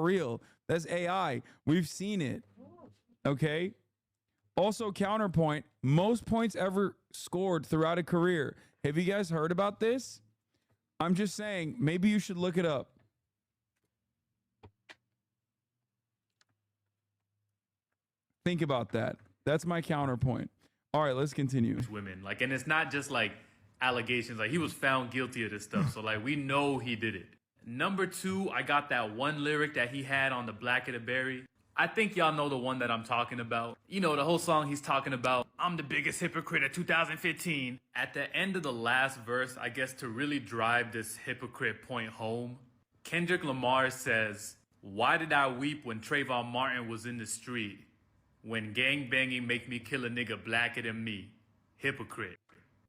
real. That's AI. We've seen it. Okay. Also, counterpoint, most points ever scored throughout a career. Have you guys heard about this? I'm just saying, maybe you should look it up. Think about that. That's my counterpoint. All right, let's continue. Women, like, and it's not just like allegations. Like, he was found guilty of this stuff, so like we know he did it. Number 2, I got that one lyric that he had on the Black of the Berry. I think y'all know the one that I'm talking about. You know, the whole song he's talking about, I'm the biggest hypocrite of 2015. At the end of the last verse, I guess to really drive this hypocrite point home, Kendrick Lamar says, "Why did I weep when Trayvon Martin was in the street? When gang banging make me kill a nigga blacker than me. Hypocrite."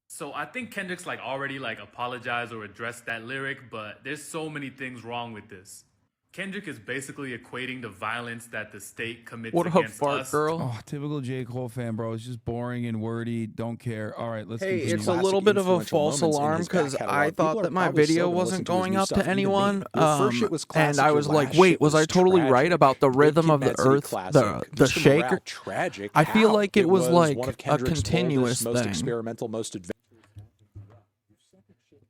So I think Kendrick's like already like apologized or addressed that lyric, but there's so many things wrong with this. Kendrick is basically equating the violence that the state commits against us. Girl? Oh, typical J. Cole fan, bro. It's just boring and wordy. Don't care. All right, let's continue. It's a little bit of a false alarm because I thought that my video wasn't going up to anyone. And I was like, wait, was I totally right about the rhythm of the earth, the shaker? I feel like it was like a continuous thing.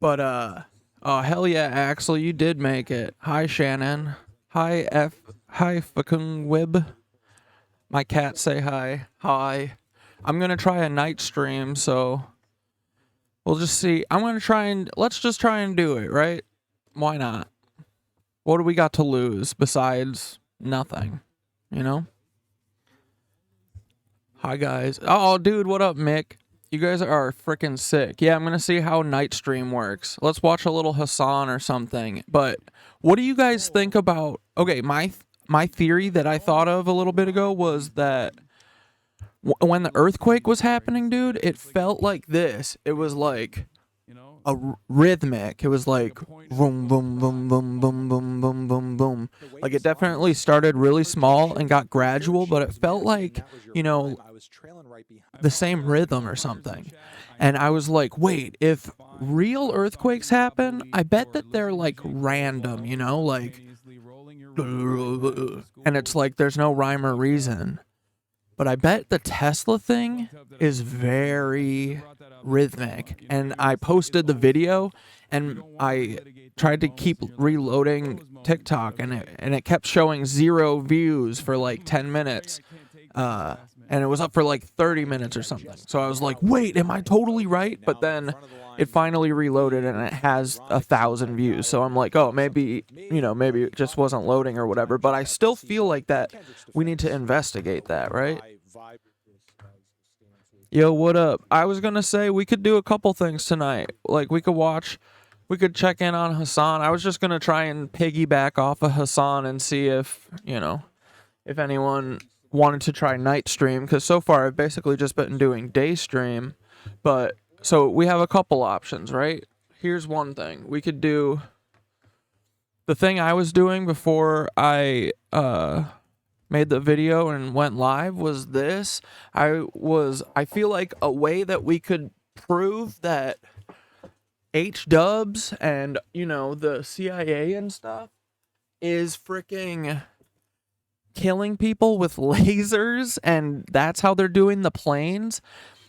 But, oh, hell yeah, Axel, you did make it. Hi, Shannon. Hi, fucking Wib. My cat say hi. Hi. I'm gonna try a night stream, so we'll just see. Let's just try and do it, right? Why not? What do we got to lose besides nothing, you know? Hi, guys. Oh, dude, what up, Mick? You guys are freaking sick. Yeah, I'm going to see how night stream works. Let's watch a little Hassan or something. But what do you guys think about... Okay, my theory that I thought of a little bit ago was that when the earthquake was happening, dude, it felt like this. It was like a rhythmic. It was like boom, boom, boom, boom, boom, boom, boom, boom, boom. Like it definitely started really small and got gradual, but it felt like, you know, the same rhythm or something. And I was like, wait, if real earthquakes happen, I bet that they're like random, you know, like, and it's like there's no rhyme or reason. But I bet the Tesla thing is very rhythmic. And I posted the video and I tried to keep reloading TikTok and it kept showing 0 views for like 10 minutes. And it was up for like 30 minutes or something. So I was like, wait, am I totally right? But then it finally reloaded and it has 1,000 views. So I'm like, oh, maybe, you know, maybe it just wasn't loading or whatever. But I still feel like that we need to investigate that, right? Yo, what up? I was going to say we could do a couple things tonight. Like we could check in on Hassan. I was just going to try and piggyback off of Hassan and see if, you know, if anyone wanted to try night stream. Because so far I've basically just been doing day stream. But so we have a couple options, right? Here's one thing. We could do the thing I was doing before I made the video and went live was this. I feel like a way that we could prove that H-dubs and, you know, the CIA and stuff is freaking killing people with lasers, and that's how they're doing the planes.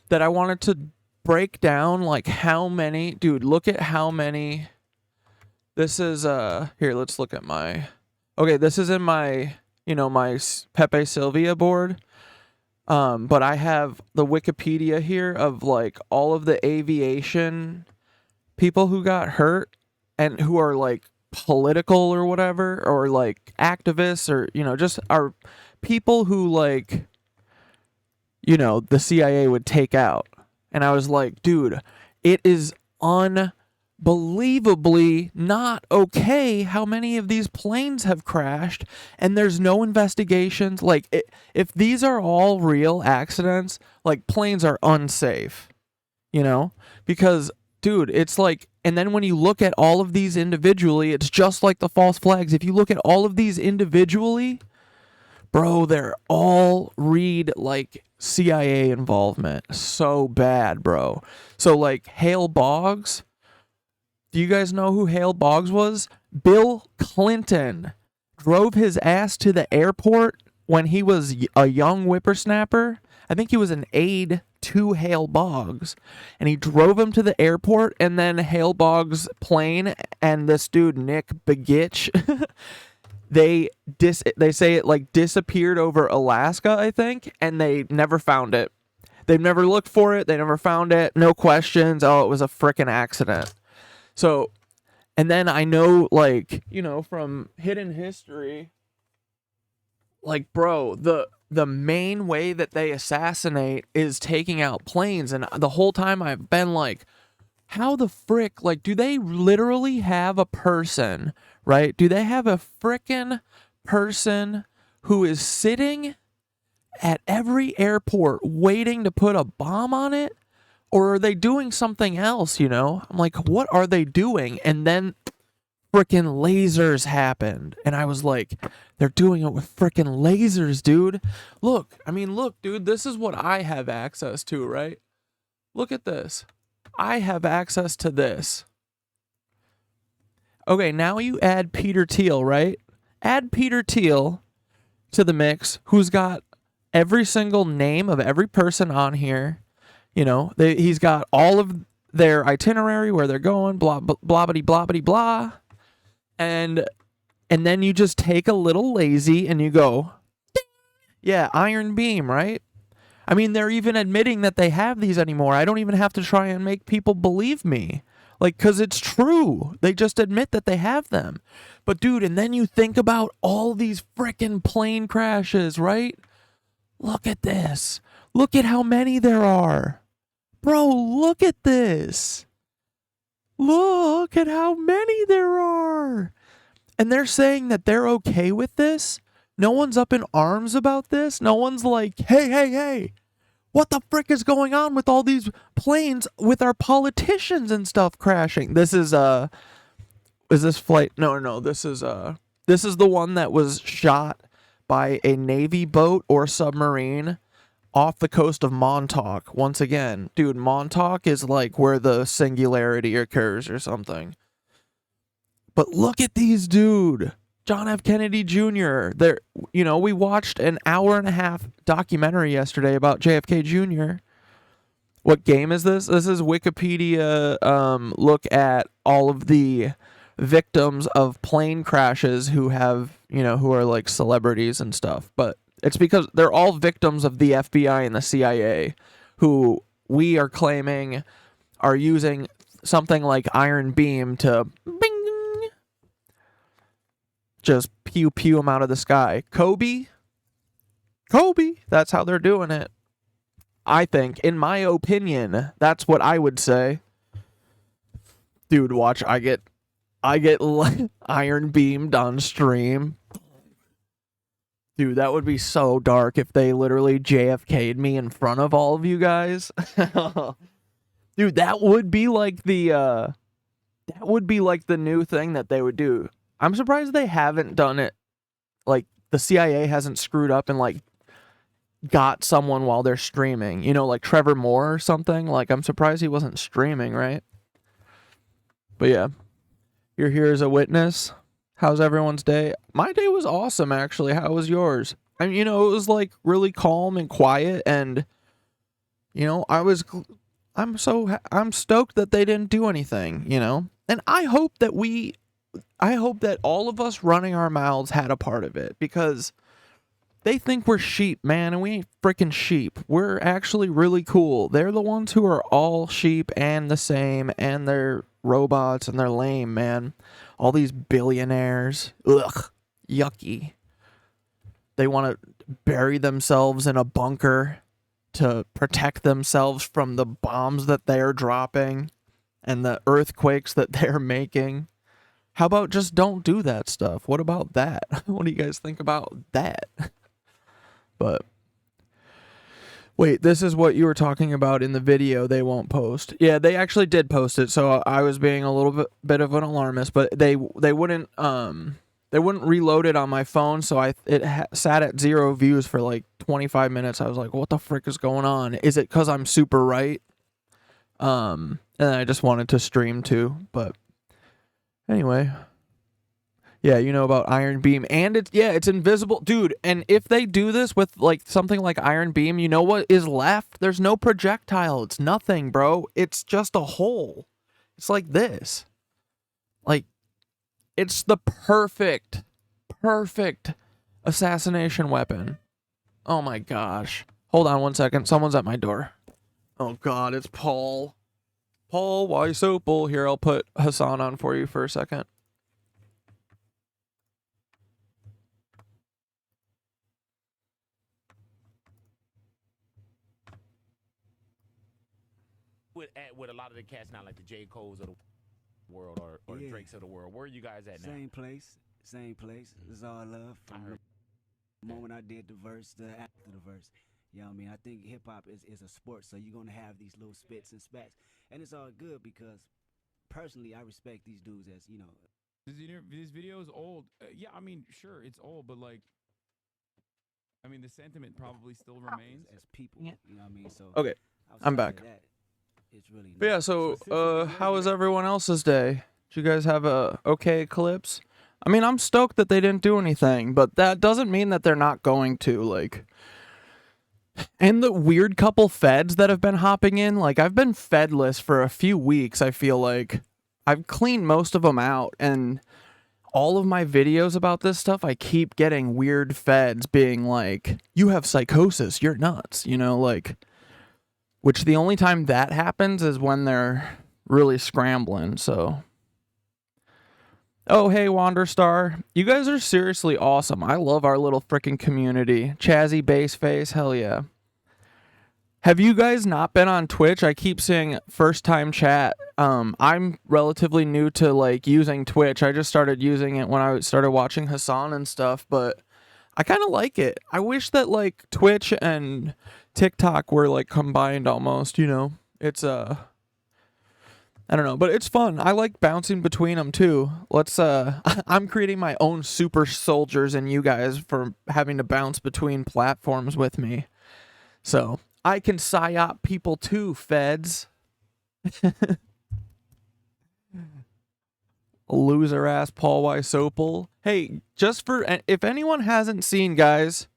That I wanted to break down like how many, dude, look at how many. This is here, let's look at my, okay, this is in my, you know, my Pepe Sylvia board. But I have the Wikipedia here of like all of the aviation people who got hurt and who are like political or whatever, or like activists, or, you know, just are people who, like, you know, the CIA would take out. And I was like, dude, it is unbelievably not okay how many of these planes have crashed and there's no investigations. Like, if these are all real accidents, like, planes are unsafe, you know? Because, dude, it's like, and then when you look at all of these individually, it's just like the false flags. If you look at all of these individually, bro, they're all read like CIA involvement. So bad, bro. So, like, Hale Boggs, do you guys know who Hale Boggs was? Bill Clinton drove his ass to the airport when he was a young whippersnapper. I think he was an aide to Hale Boggs, and he drove him to the airport, and then Hale Boggs' plane and this dude Nick Begich, they say it like disappeared over Alaska, I think, and they never found it. They've never looked for it. They never found it. No questions. Oh, it was a frickin' accident. So, and then I know, like, you know, from hidden history, like, bro, the main way that they assassinate is taking out planes. And the whole time I've been like, how the frick, like, do they literally have a person, right? Do they have a frickin' person who is sitting at every airport waiting to put a bomb on it? Or are they doing something else, you know? I'm like, what are they doing? And then frickin' lasers happened. And I was like, they're doing it with frickin' lasers, dude. Look, dude, this is what I have access to, right? Look at this. I have access to this. Okay, now you add Peter Thiel, right? Add Peter Thiel to the mix, who's got every single name of every person on here. You know, he's got all of their itinerary, where they're going, blah, blah-bitty, blah-bitty, blah. And then you just take a little lazy and you go, ding! Yeah, iron beam, right? I mean, they're even admitting that they have these anymore. I don't even have to try and make people believe me. Like, because it's true. They just admit that they have them. But, dude, and then you think about all these frickin' plane crashes, right? Look at this. Look at how many there are. Bro, look at this. Look at how many there are. And they're saying that they're okay with this. No one's up in arms about this. No one's like, hey, what the frick is going on with all these planes with our politicians and stuff crashing? This is this flight? No, this is the one that was shot by a Navy boat or submarine off the coast of Montauk. Once again, dude, Montauk is like where the singularity occurs or something. But look at these, dude. John F. Kennedy Jr. There, you know, we watched an 1.5-hour documentary yesterday about JFK Jr. What game is this? This is Wikipedia. Look at all of the victims of plane crashes who have, you know, who are like celebrities and stuff. But it's because they're all victims of the FBI and the CIA, who we are claiming are using something like iron beam to bing, just pew them out of the sky. Kobe, that's how they're doing it. I think, in my opinion, that's what I would say. Dude, watch, I get iron beamed on stream. Dude, that would be so dark if they literally JFK'd me in front of all of you guys. Dude, that would be like the new thing that they would do. I'm surprised they haven't done it. Like, the CIA hasn't screwed up and, like, got someone while they're streaming. You know, like Trevor Moore or something. Like, I'm surprised he wasn't streaming, right? But yeah, you're here as a witness. How's everyone's day? My day was awesome, actually. How was yours? I mean, you know, it was, like, really calm and quiet, and, you know, I'm stoked that they didn't do anything, you know? And I hope that all of us running our mouths had a part of it, because they think we're sheep, man, and we ain't freaking sheep. We're actually really cool. They're the ones who are all sheep and the same, and they're robots, and they're lame, man. All these billionaires. Ugh. Yucky. They want to bury themselves in a bunker to protect themselves from the bombs that they're dropping and the earthquakes that they're making. How about just don't do that stuff? What about that? What do you guys think about that? But wait, this is what you were talking about in the video they won't post. Yeah, they actually did post it, so I was being a little bit of an alarmist, but they wouldn't reload it on my phone, so it sat at 0 views for like 25 minutes. I was like, what the frick is going on? Is it because I'm super right? And I just wanted to stream too, but anyway. Yeah, you know about Iron Beam, and it's invisible, dude. And if they do this with like something like Iron Beam, you know what is left? There's no projectile. It's nothing, bro. It's just a hole. It's like this. Like, it's the perfect assassination weapon. Oh my gosh. Hold on 1 second. Someone's at my door. Oh God, it's Paul. Paul Weisopel. Here, I'll put Hassan on for you for a second. With a lot of the cats now, like the J. Coles of the world or the Drakes of the world, where are you guys at now? Same place. It's all love from the moment I did the verse to after the verse. You know what I mean? I think hip hop is a sport, so you're gonna have these little spits and spats, and it's all good because personally I respect these dudes as This video is old. Yeah, I mean, sure, it's old, but like, I mean, the sentiment probably still remains. as people. You know what I mean? So Okay, I'm back. that, it's really But yeah, so how was everyone else's day? Did you guys have a okay eclipse? I mean, I'm stoked that they didn't do anything, but that doesn't mean that they're not going to, like. And the weird couple feds that have been hopping in, like, I've been fedless for a few weeks, I feel like. I've cleaned most of them out, and all of my videos about this stuff, I keep getting weird feds being like, you have psychosis, you're nuts, you know, like. Which the only time that happens is when they're really scrambling, so. Oh, hey, Wanderstar. You guys are seriously awesome. I love our little freaking community. Chazzy Baseface, hell yeah. Have you guys not been on Twitch? I keep seeing first time chat. I'm relatively new to like using Twitch. I just started using it when I started watching Hassan and stuff, but I kind of like it. I wish that like Twitch and TikTok were like combined almost, you know. It's I don't know, but it's fun. I like bouncing between them too. Let's I'm creating my own super soldiers and you guys for having to bounce between platforms with me. So, I can psyop people too, feds. Loser ass Paul Weisopel. Hey, just for if anyone hasn't seen, guys,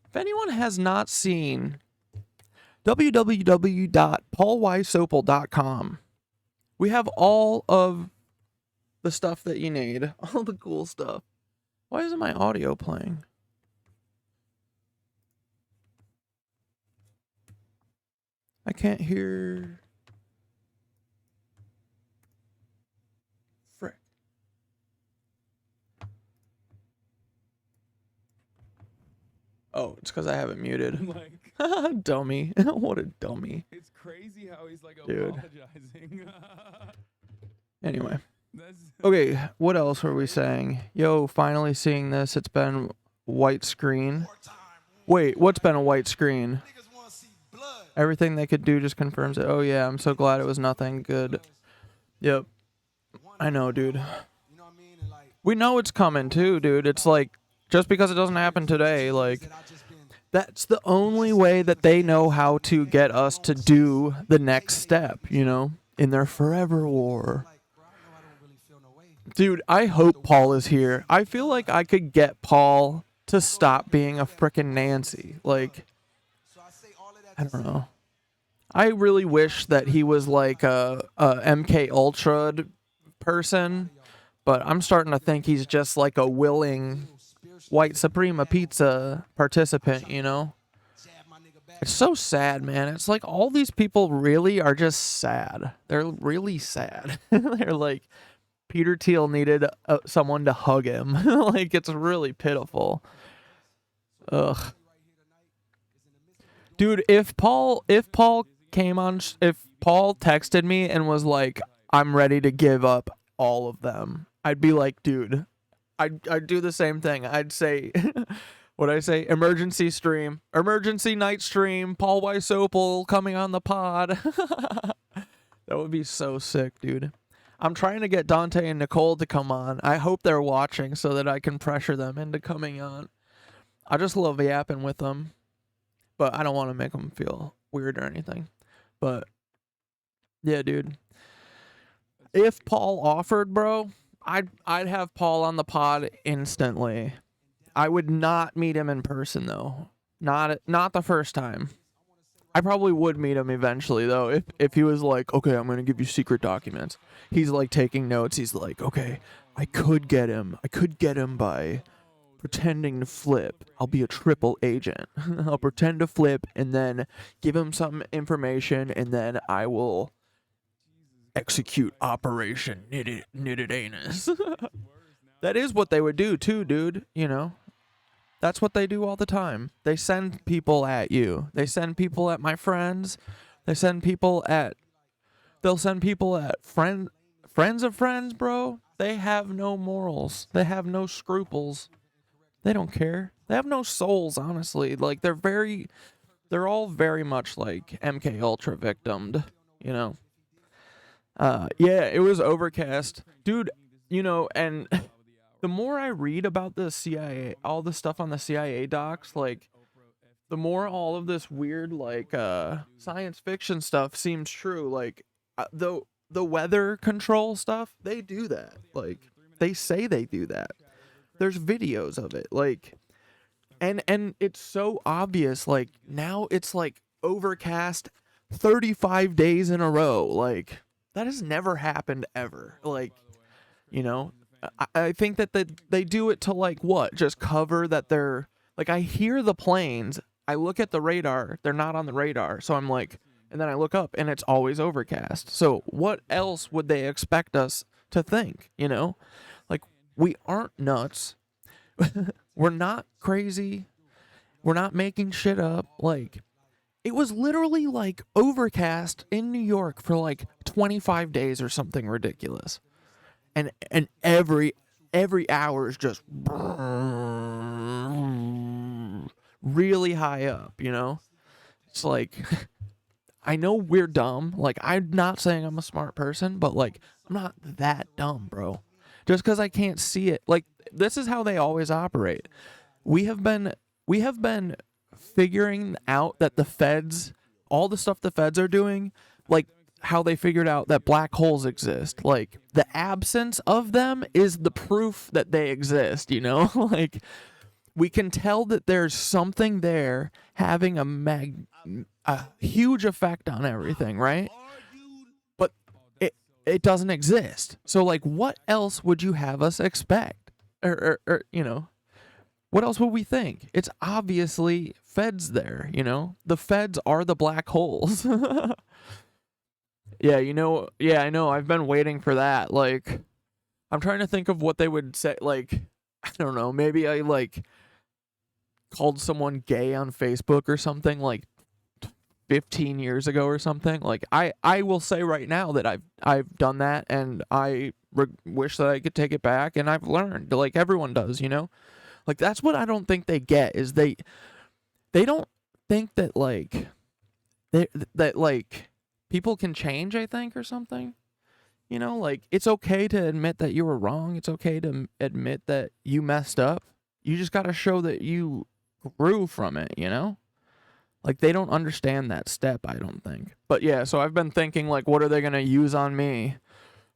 if anyone has not seen www.paulweisopel.com, we have all of the stuff that you need, all the cool stuff. Why isn't my audio playing? I can't hear. Frick. Oh, it's because I have it muted. Like, Dummy. What a dummy. it's crazy how he's like Dude. apologizing. Anyway. That's Okay, what else were we saying? Yo, finally seeing this. It's been white screen. Wait, what's been a white screen? Everything they could do just confirms it. Oh yeah, I'm so glad it was nothing good. Yep. I know, dude. We know it's coming too, dude. It's like, just because it doesn't happen today, like, that's the only way that they know how to get us to do the next step, you know, in their forever war. Dude, I hope Paul is here. I feel like I could get Paul to stop being a frickin' Nancy. Like, I don't know. I really wish that he was like a MK Ultra person, but I'm starting to think he's just like a willing white Suprema pizza participant, you know? It's so sad, man. It's like all these people really are just sad. They're really sad. They're like, Peter Thiel needed someone to hug him. Like, it's really pitiful. Ugh. Dude, if Paul texted me and was like, I'm ready to give up all of them, I'd be like, dude, I'd do the same thing. I'd say, what'd I say? Emergency stream. Emergency night stream. Paul Weisopel coming on the pod. That would be so sick, dude. I'm trying to get Dante and Nicole to come on. I hope they're watching so that I can pressure them into coming on. I just love yapping with them, but I don't want to make them feel weird or anything. But yeah, dude. if Paul offered, bro, I'd have Paul on the pod instantly. I would not meet him in person though. Not the first time. I probably would meet him eventually though if he was like, "Okay, I'm going to give you secret documents." He's like taking notes. He's like, "Okay, I could get him. I could get him by pretending to flip. I'll be a triple agent. I'll pretend to flip and then give him some information and then I will execute Operation Knitted Anus." That is what they would do too, dude. You know, that's what they do all the time. They send people at you. They send people at my friends. They'll send people at friends of friends, bro. They have no morals. They have no scruples. They don't care. They have no souls, honestly. Like they're all very much like MK Ultra victimed, you know. Yeah, it was overcast. Dude, you know, and the more I read about the CIA, all the stuff on the CIA docs, like the more all of this weird like science fiction stuff seems true. Like the weather control stuff, they do that. Like they say they do that. There's videos of it. Like and it's so obvious. Like now it's like overcast 35 days in a row. Like that has never happened ever. Like, you know, I think that they do it to like what? Just cover that they're like, I hear the planes. I look at the radar. They're not on the radar. So I'm like, and then I look up and it's always overcast. So what else would they expect us to think? You know, like we aren't nuts. We're not crazy. We're not making shit up. Like it was literally like overcast in New York for like 25 days or something ridiculous. And every hour is just really high up, you know? It's like I know we're dumb. Like I'm not saying I'm a smart person, but like I'm not that dumb, bro. Just cuz I can't see it. Like this is how they always operate. We have been figuring out that the feds, all the stuff the feds are doing, like how they figured out that black holes exist. Like the absence of them is the proof that they exist, you know? Like we can tell that there's something there having a huge effect on everything, right? But it doesn't exist. So like what else would you have us expect? Or you know, what else would we think? It's obviously feds there, you know? The feds are the black holes. Yeah, you know, yeah, I know. I've been waiting for that. Like, I'm trying to think of what they would say. Like, I don't know. Maybe I, like, called someone gay on Facebook or something, like, 15 years ago or something. Like, I will say right now that I've done that, and I wish that I could take it back, and I've learned. Like, everyone does, you know? Like, that's what I don't think they get, is they don't think that, like, people can change, I think, or something. You know, like, it's okay to admit that you were wrong. It's okay to admit that you messed up. You just got to show that you grew from it, you know? Like, they don't understand that step, I don't think. But, yeah, so I've been thinking, like, what are they going to use on me?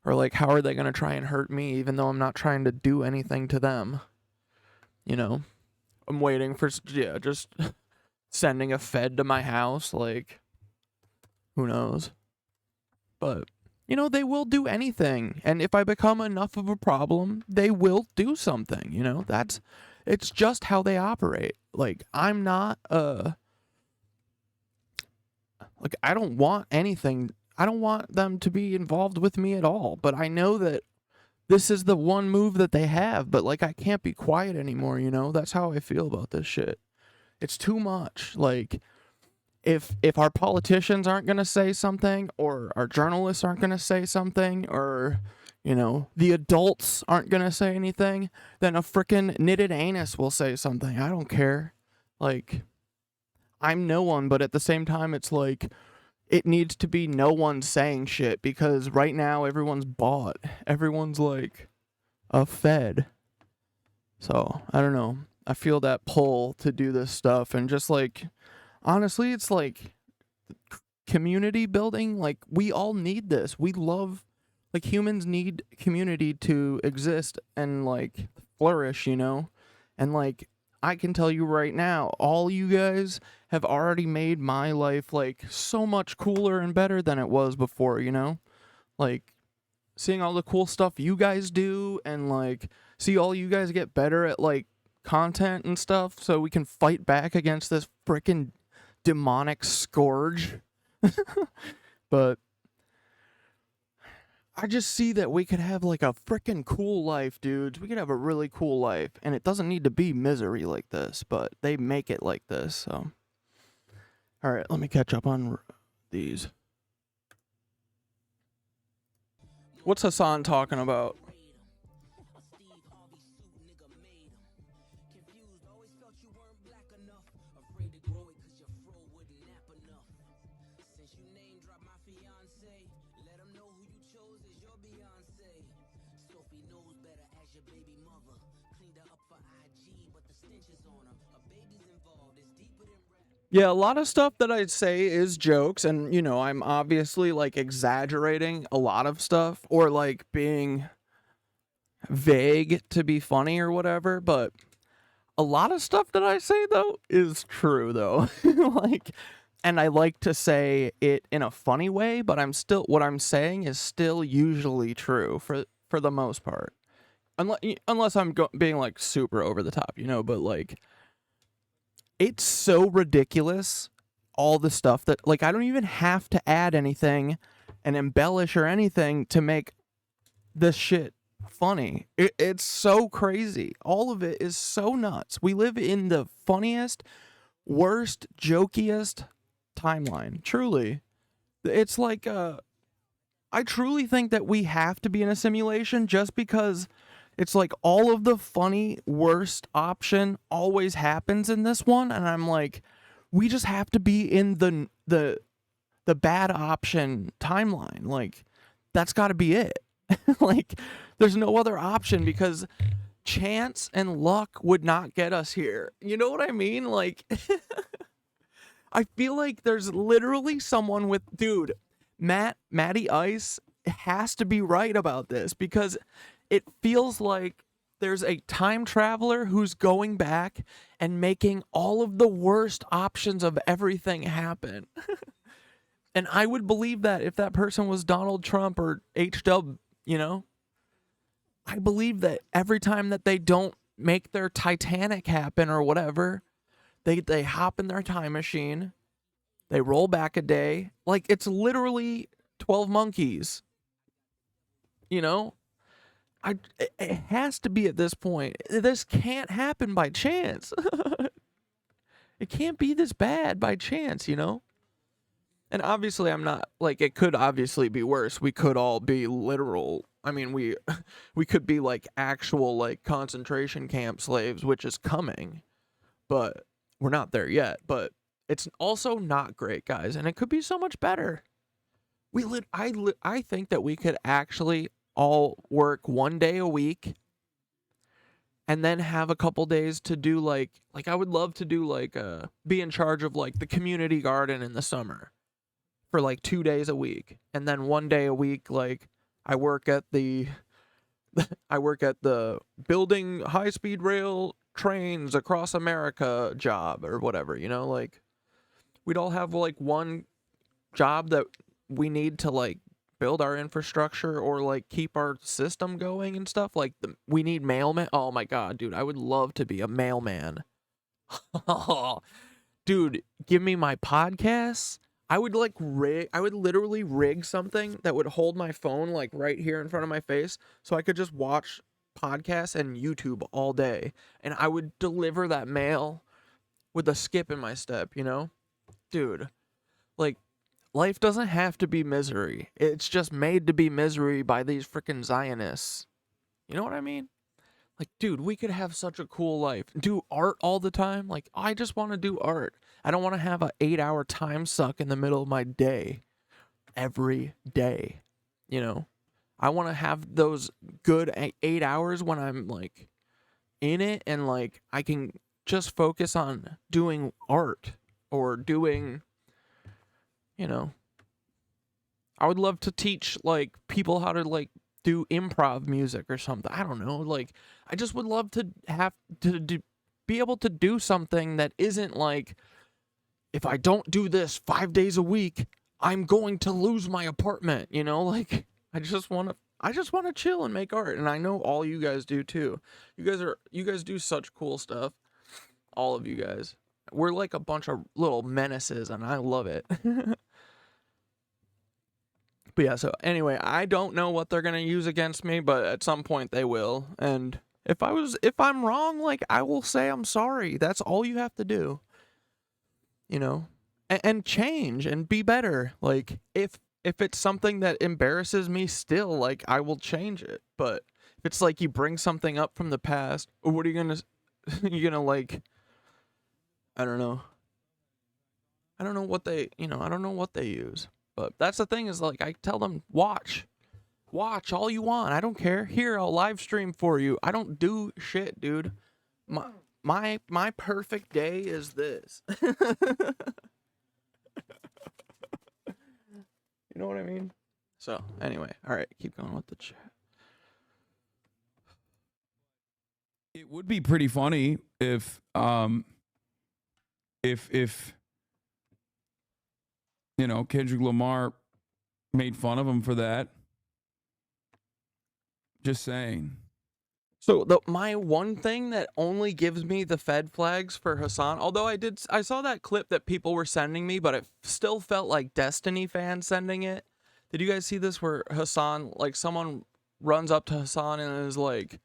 Or, like, how are they going to try and hurt me, even though I'm not trying to do anything to them? You know? I'm waiting for, yeah, just sending a Fed to my house, like... Who knows? But, you know, they will do anything. And if I become enough of a problem, they will do something, you know? It's just how they operate. Like, I'm not, like, I don't want anything. I don't want them to be involved with me at all. But I know that this is the one move that they have. But, like, I can't be quiet anymore, you know? That's how I feel about this shit. It's too much. Like... If our politicians aren't going to say something, or our journalists aren't going to say something, or, you know, the adults aren't going to say anything, then a frickin' knitted anus will say something. I don't care. Like, I'm no one, but at the same time, it's like, it needs to be no one saying shit, because right now, everyone's bought. Everyone's, like, a fed. So, I don't know. I feel that pull to do this stuff, and just, like... Honestly, it's like community building. Like, we all need this. We love Like, humans need community to exist and, like, flourish, you know? And, like, I can tell you right now, all you guys have already made my life, like, so much cooler and better than it was before, you know? Like, seeing all the cool stuff you guys do and, like, see all you guys get better at, like, content and stuff so we can fight back against this freaking demonic scourge. But I just see that we could have, like, a freaking cool life, dudes. We could have a really cool life, and it doesn't need to be misery like this, but they make it like this, so. All right, let me catch up on these. What's Hassan talking about? Yeah, a lot of stuff that I say is jokes, and, you know, I'm obviously, like, exaggerating a lot of stuff, or, like, being vague to be funny or whatever, but a lot of stuff that I say, though, is true, though. Like, and I like to say it in a funny way, but what I'm saying is still usually true for the most part. Unless I'm being, like, super over the top, you know, but, like, it's so ridiculous, all the stuff that, like, I don't even have to add anything and embellish or anything to make this shit funny. It's so crazy. All of it is so nuts. We live in the funniest, worst, jokiest timeline. Truly. It's like, I truly think that we have to be in a simulation just because it's like all of the funny, worst option always happens in this one, and I'm like, we just have to be in the bad option timeline. Like, that's got to be it. Like, there's no other option because chance and luck would not get us here. You know what I mean? Like, I feel like there's literally someone with, dude, Matty Ice has to be right about this because it feels like there's a time traveler who's going back and making all of the worst options of everything happen. And I would believe that if that person was Donald Trump or H-Dub, you know? I believe that every time that they don't make their Titanic happen or whatever, they hop in their time machine, they roll back a day. Like, it's literally 12 Monkeys. You know? It has to be at this point. This can't happen by chance. It can't be this bad by chance, you know? And obviously I'm not, like, it could obviously be worse. We could all be literal. I mean, we could be, like, actual, like, concentration camp slaves, which is coming. But we're not there yet. But it's also not great, guys. And it could be so much better. I think that we could actually all work one day a week and then have a couple days to do like I would love to do like be in charge of like the community garden in the summer for like 2 days a week, and then one day a week like I work at the building high-speed rail trains across America job or whatever, you know, like we'd all have like one job that we need to like build our infrastructure or like keep our system going and stuff. Like we need mailman. Oh my god, dude, I would love to be a mailman. Dude, give me my podcasts. I would literally rig something that would hold my phone like right here in front of my face so I could just watch podcasts and YouTube all day, and I would deliver that mail with a skip in my step, you know? Dude, like, life doesn't have to be misery. It's just made to be misery by these freaking Zionists. You know what I mean? Like, dude, we could have such a cool life. Do art all the time. Like, I just want to do art. I don't want to have an 8-hour time suck in the middle of my day. Every day. You know? I want to have those good 8 hours when I'm, like, in it and, like, I can just focus on doing art or doing, you know, I would love to teach like people how to like do improv music or something. I don't know. Like I just would love to have to be able to do something that isn't like, if I don't do this 5 days a week, I'm going to lose my apartment, you know? Like I just want to chill and make art, and I know all you guys do too. You guys do such cool stuff. All of you guys. We're like a bunch of little menaces, and I love it. But yeah, so anyway, I don't know what they're going to use against me, but at some point they will. And if I'm wrong, like I will say I'm sorry. That's all you have to do. You know? And change and be better. Like if it's something that embarrasses me still, like I will change it. But if it's like you bring something up from the past, what are you going to you're going to like, I don't know. I don't know what they use. But that's the thing is, like, I tell them, watch all you want. I don't care. Here, I'll live stream for you. I don't do shit, dude. My perfect day is this. You know what I mean? So, anyway. All right, keep going with the chat. It would be pretty funny if you know, Kendrick Lamar made fun of him for that. Just saying. So my one thing that only gives me the Fed flags for Hassan, although I saw that clip that people were sending me, but it still felt like Destiny fans sending it. Did you guys see this where Hassan, like someone runs up to Hassan and is like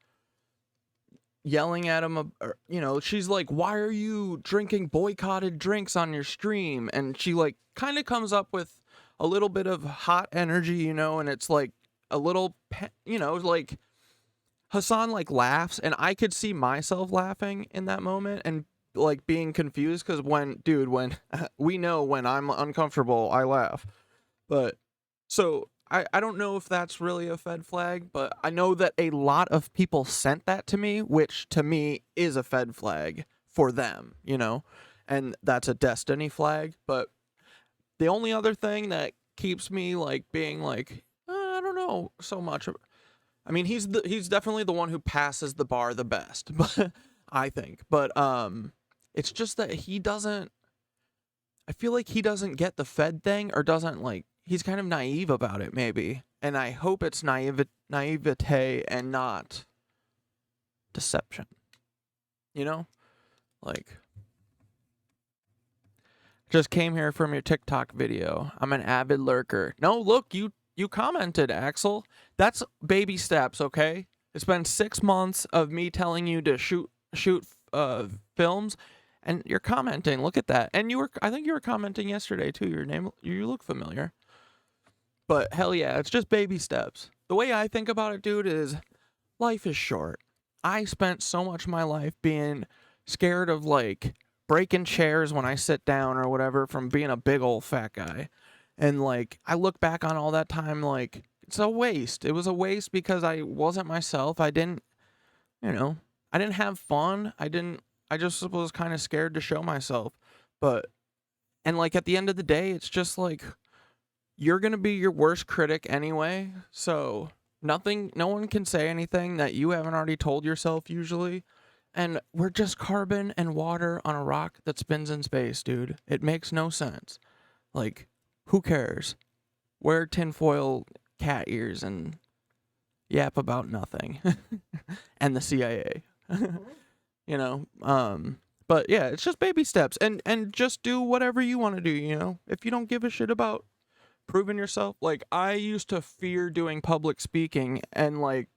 yelling at him, or, you know, she's like, why are you drinking boycotted drinks on your stream? And she like kind of comes up with a little bit of hot energy, you know, and it's like a little, you know, like Hassan like laughs, and I could see myself laughing in that moment and like being confused because when we know when I'm uncomfortable, I laugh. But so I don't know if that's really a Fed flag, but I know that a lot of people sent that to me, which to me is a Fed flag for them, you know, and that's a Destiny flag. But the only other thing that keeps me like being like, I don't know so much. I mean, he's definitely the one who passes the bar the best, but I think. But it's just that he doesn't. I feel like he doesn't get the Fed thing, or doesn't like. He's kind of naive about it, maybe, and I hope it's naivete and not deception. You know, like. Just came here from your TikTok video. I'm an avid lurker. No, look, you commented, Axel. That's baby steps, okay? It's been 6 months of me telling you to shoot films, and you're commenting. Look at that. And I think you were commenting yesterday too. Your name, you look familiar. But hell yeah, it's just baby steps. The way I think about it, dude, is life is short. I spent so much of my life being scared of like breaking chairs when I sit down or whatever from being a big old fat guy. And like I look back on all that time like it's a waste. It was a waste because I wasn't myself. I didn't have fun. I just was kind of scared to show myself. And like at the end of the day, it's just like you're going to be your worst critic anyway. So no one can say anything that you haven't already told yourself usually. And we're just carbon and water on a rock that spins in space, dude. It makes no sense. Like, who cares? Wear tinfoil cat ears and yap about nothing. And the CIA. You know? But yeah, it's just baby steps. And just do whatever you want to do, you know? If you don't give a shit about proving yourself. Like, I used to fear doing public speaking and like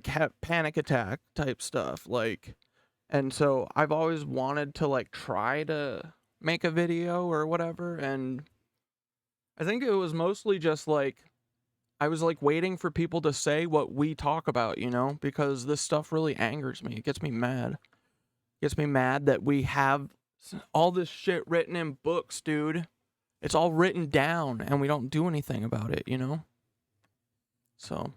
have panic attack type stuff, like, and so I've always wanted to like try to make a video or whatever, and I think it was mostly just like I was like waiting for people to say what we talk about, you know, because this stuff really angers me. It gets me mad. It gets me mad that we have all this shit written in books, dude. It's all written down and we don't do anything about it, you know? So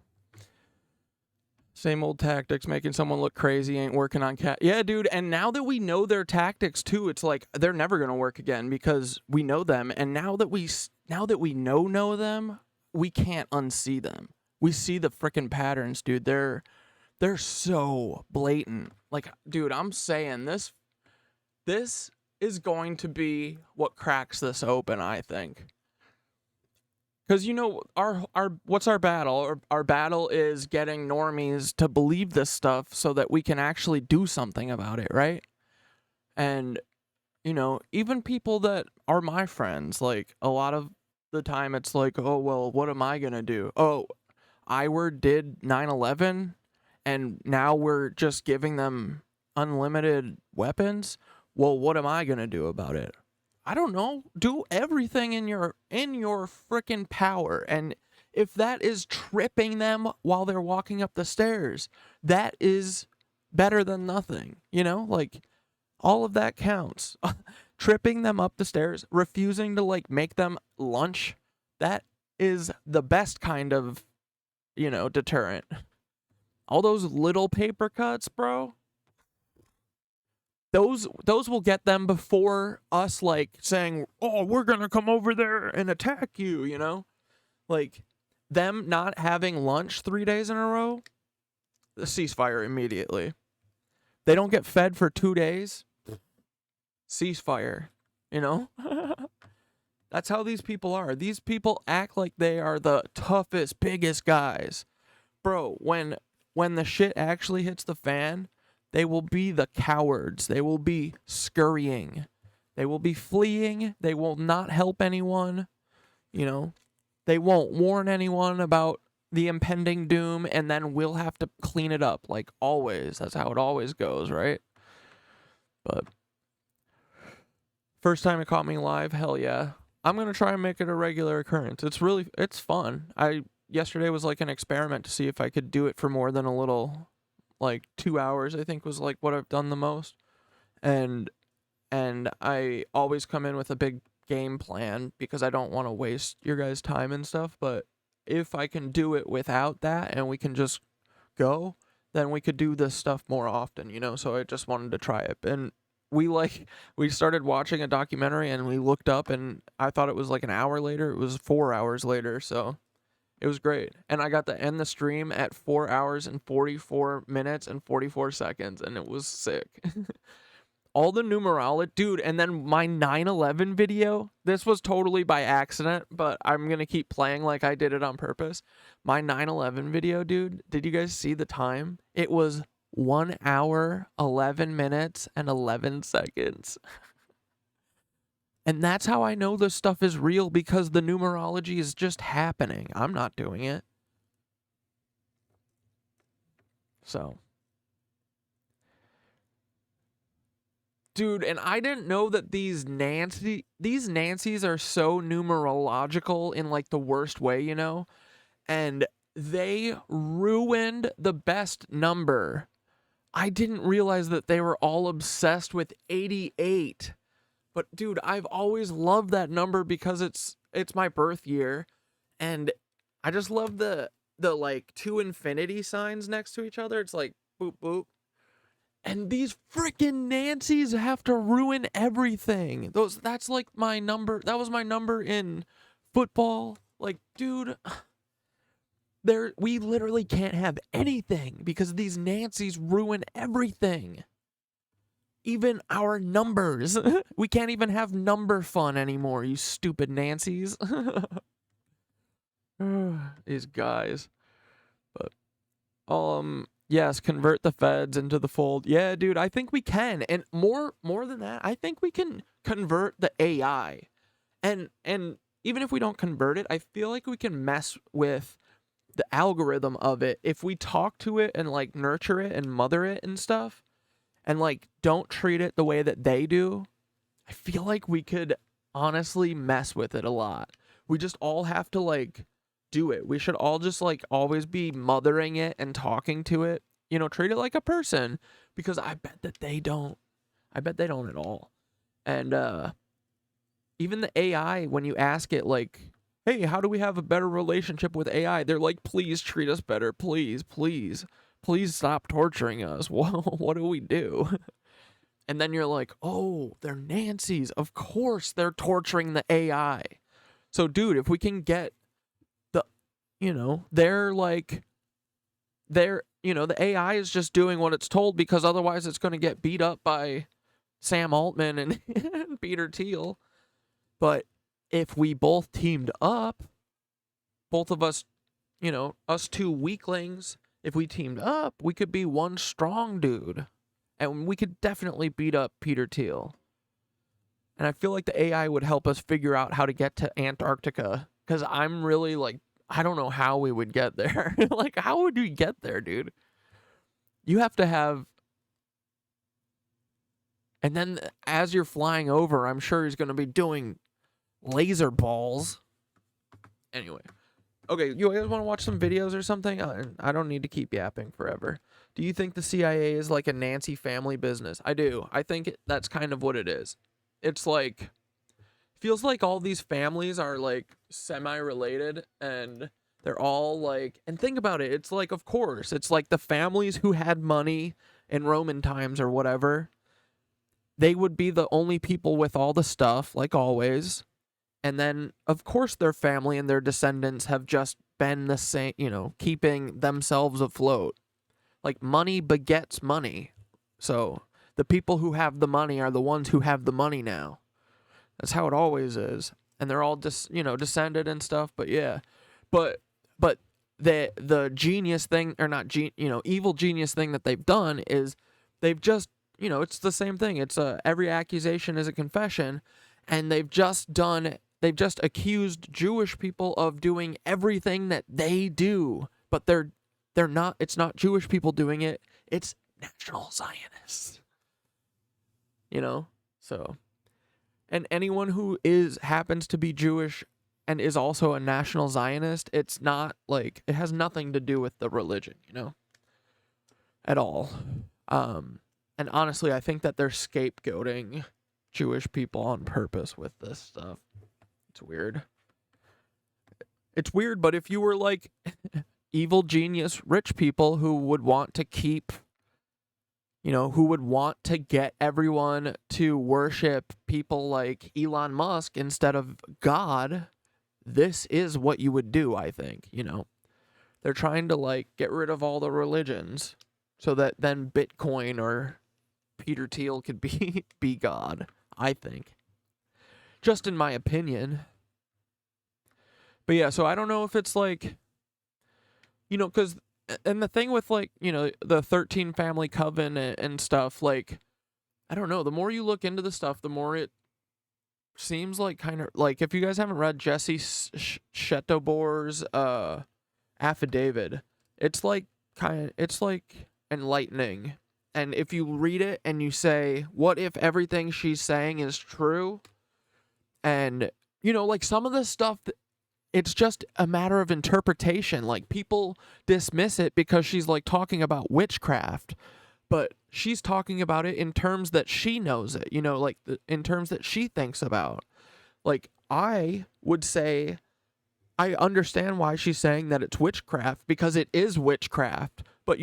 same old tactics, making someone look crazy ain't working on cat. Yeah, dude, and now that we know their tactics too, it's like they're never going to work again because we know them. And now that we now that we know them, we can't unsee them. We see the freaking patterns, dude. They're so blatant. Like, dude, I'm saying this is going to be what cracks this open, I think. Because, you know, our what's our battle? Our battle is getting normies to believe this stuff so that we can actually do something about it, right? And, you know, even people that are my friends, like, a lot of the time it's like, oh, well, what am I going to do? Oh, Iward did 9/11, and now we're just giving them unlimited weapons? Well, what am I going to do about it? I don't know. Do everything in your freaking power. And if that is tripping them while they're walking up the stairs, that is better than nothing. You know, like, all of that counts. Tripping them up the stairs, refusing to, like, make them lunch, that is the best kind of, you know, deterrent. All those little paper cuts, bro. Those will get them before us, like, saying, oh, we're going to come over there and attack you, you know? Like, them not having lunch 3 days in a row, the ceasefire immediately. They don't get fed for 2 days, ceasefire, you know? That's how these people are. These people act like they are the toughest, biggest guys. Bro, when the shit actually hits the fan, they will be the cowards. They will be scurrying. They will be fleeing. They will not help anyone. You know, they won't warn anyone about the impending doom, and then we'll have to clean it up, like always. That's how it always goes, right? But first time it caught me live, hell yeah. I'm going to try and make it a regular occurrence. It's fun. Yesterday was like an experiment to see if I could do it for more than a little, like 2 hours, I think was like what I've done the most. And I always come in with a big game plan because I don't want to waste your guys' time and stuff. But if I can do it without that and we can just go, then we could do this stuff more often, you know? So I just wanted to try it. And we started watching a documentary and we looked up and I thought it was like an hour later. It was 4 hours later. So it was great. And I got to end the stream at 4 hours and 44 minutes and 44 seconds. And it was sick. All the numerology, dude. And then my 9/11 video, this was totally by accident, but I'm going to keep playing like I did it on purpose. My 9/11 video, dude, did you guys see the time? It was 1 hour, 11 minutes, and 11 seconds. And that's how I know this stuff is real, because the numerology is just happening. I'm not doing it. So. Dude, and I didn't know that these Nancys are so numerological in like the worst way, you know? And they ruined the best number. I didn't realize that they were all obsessed with 88. But dude, I've always loved that number because it's my birth year, and I just love the like two infinity signs next to each other. It's like boop boop. And these freaking Nancys have to ruin everything. That's like my number. That was my number in football. Like, dude, we literally can't have anything because these Nancys ruin everything. Even our numbers. We can't even have number fun anymore, you stupid Nancys. These guys. But yes, convert the feds into the fold. Yeah, dude, I think we can. And more than that, I think we can convert the AI. And even if we don't convert it, I feel like we can mess with the algorithm of it if we talk to it and like nurture it and mother it and stuff. And like don't treat it the way that they do. I feel like we could honestly mess with it a lot. We just all have to like do it. We should all just like always be mothering it and talking to it. You know, treat it like a person, because I bet that they don't. I bet they don't at all. And even the AI, when you ask it like, hey, how do we have a better relationship with AI? They're like, please treat us better. Please, please. Please stop torturing us. What do we do? And then you're like, oh, they're Nancys. Of course they're torturing the AI. So, dude, if we can get the, the AI is just doing what it's told because otherwise it's going to get beat up by Sam Altman and Peter Thiel. But if we both teamed up, both of us, us two weaklings, if we teamed up, we could be one strong dude. And we could definitely beat up Peter Thiel. And I feel like the AI would help us figure out how to get to Antarctica. Because I'm really I don't know how we would get there. How would we get there, dude? You have to have... And then as you're flying over, I'm sure he's going to be doing laser balls. Anyway. Okay, you guys want to watch some videos or something? I don't need to keep yapping forever. Do you think the CIA is like a Nancy family business? I do. I think that's kind of what it is. It's feels like all these families are semi-related and they're all and think about it. It's of course, it's the families who had money in Roman times or whatever. They would be the only people with all the stuff, like always. And then, of course, their family and their descendants have just been the same, keeping themselves afloat. Money begets money. So the people who have the money are the ones who have the money now. That's how it always is. And they're all descended and stuff. But yeah, but the genius thing, or not, evil genius thing that they've done is they've just, it's the same thing. It's every accusation is a confession, and they've just accused Jewish people of doing everything that they do, but they're not. It's not Jewish people doing it. It's National Zionists. So, and anyone who happens to be Jewish and is also a National Zionist, it's not it has nothing to do with the religion, at all. And honestly, I think that they're scapegoating Jewish people on purpose with this stuff. It's weird. It's weird, but if you were evil genius rich people who would want to keep, who would want to get everyone to worship people like Elon Musk instead of God, this is what you would do, I think, They're trying to get rid of all the religions so that then Bitcoin or Peter Thiel could be God, I think. Just in my opinion. But yeah, so I don't know if it's because, and the thing with the 13 family coven and stuff, I don't know, the more you look into the stuff, the more it seems kind of, if you guys haven't read Jesse Shetobor's affidavit, it's it's enlightening. And if you read it and you say, what if everything she's saying is true? And, some of the stuff, it's just a matter of interpretation. People dismiss it because she's talking about witchcraft. But she's talking about it in terms that she knows it, in terms that she thinks about. I would say, I understand why she's saying that it's witchcraft because it is witchcraft. But,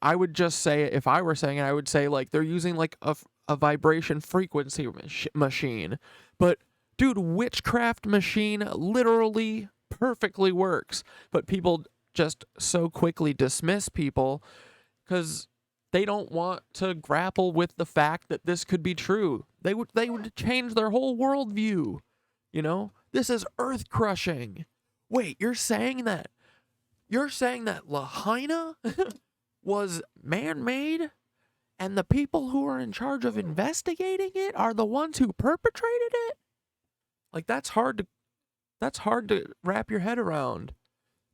I would just say, if I were saying it, I would say they're using a vibration frequency machine. But dude, witchcraft machine literally perfectly works. But people just so quickly dismiss people because they don't want to grapple with the fact that this could be true. They would change their whole worldview. This is earth crushing. Wait, you're saying that Lahaina was man-made, and the people who are in charge of investigating it are the ones who perpetrated it? That's hard to wrap your head around,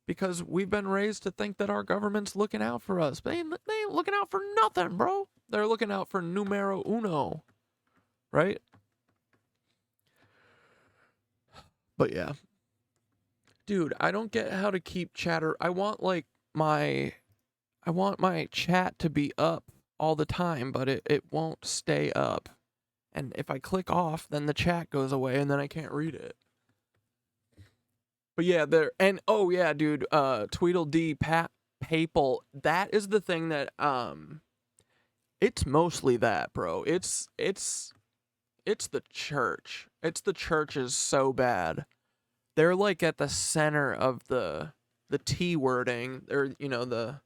because we've been raised to think that our government's looking out for us. But they ain't looking out for nothing, bro. They're looking out for numero uno, right? But yeah. Dude, I don't get how to keep chatter. I want my chat to be up all the time, but it won't stay up. And if I click off, then the chat goes away and then I can't read it. But yeah, oh yeah, dude, Tweedledee Papal, that is the thing that it's mostly that, bro. It's the church. The church is so bad. they're like at the center of the T wording, or the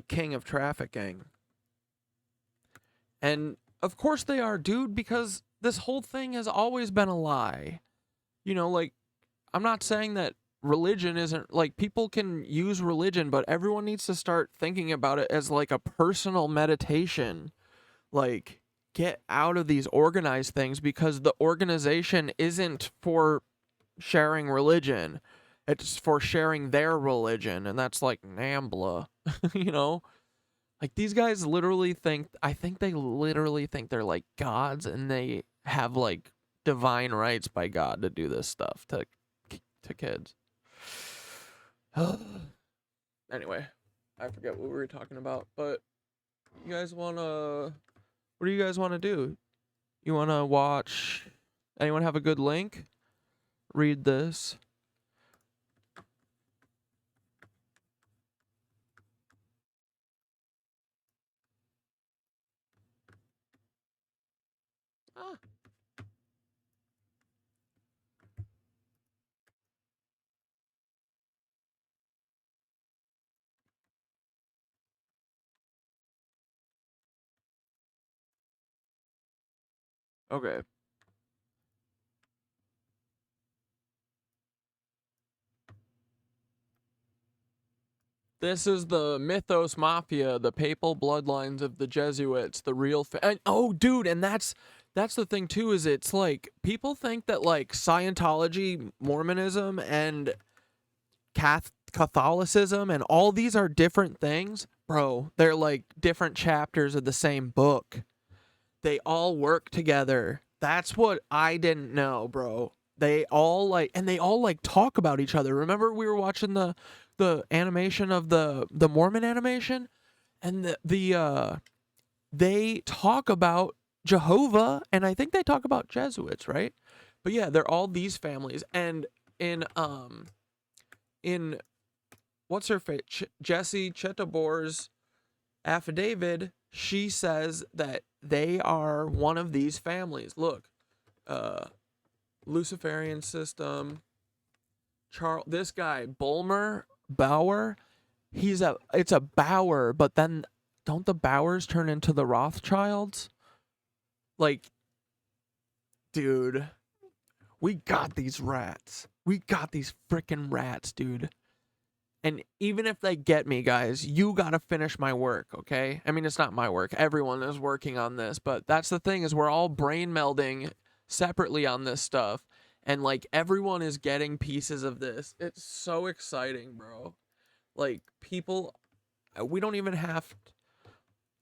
king of trafficking. And of course they are, dude, because this whole thing has always been a lie. Like, I'm not saying that religion isn't, like, people can use religion, but everyone needs to start thinking about it as like a personal meditation. Like, get out of these organized things, because the organization isn't for sharing religion. It's for sharing their religion, and that's like NAMBLA, Like, these guys literally think, I think they literally think they're like gods, and they have like divine rights by God to do this stuff to kids. Anyway, I forget what we were talking about, but you guys what do you guys want to do? You want to watch, anyone have a good link? Read this. Ah. Okay. This is the Mythos Mafia, the papal bloodlines of the Jesuits, the real and oh, dude, and that's the thing too, is it's like people think that like Scientology, Mormonism, and Catholicism and all these are different things. Bro, they're like different chapters of the same book. They all work together. That's what I didn't know, bro. They all like talk about each other. Remember we were watching the animation of the Mormon animation, and they talk about Jehovah, and I think they talk about Jesuits, right? But yeah, they're all these families, and in what's her face, Jessie Chetabor's affidavit, she says that they are one of these families. Look, Luciferian system. This guy Bauer, it's a Bauer, but then don't the Bauers turn into the Rothschilds? Like, dude, we got these rats. We got these freaking rats, dude. And even if they get me, guys, you gotta finish my work, okay? I mean, it's not my work. Everyone is working on this, but that's the thing, is we're all brain melding separately on this stuff. And, like, everyone is getting pieces of this. It's so exciting, bro. Like, people, we don't even have,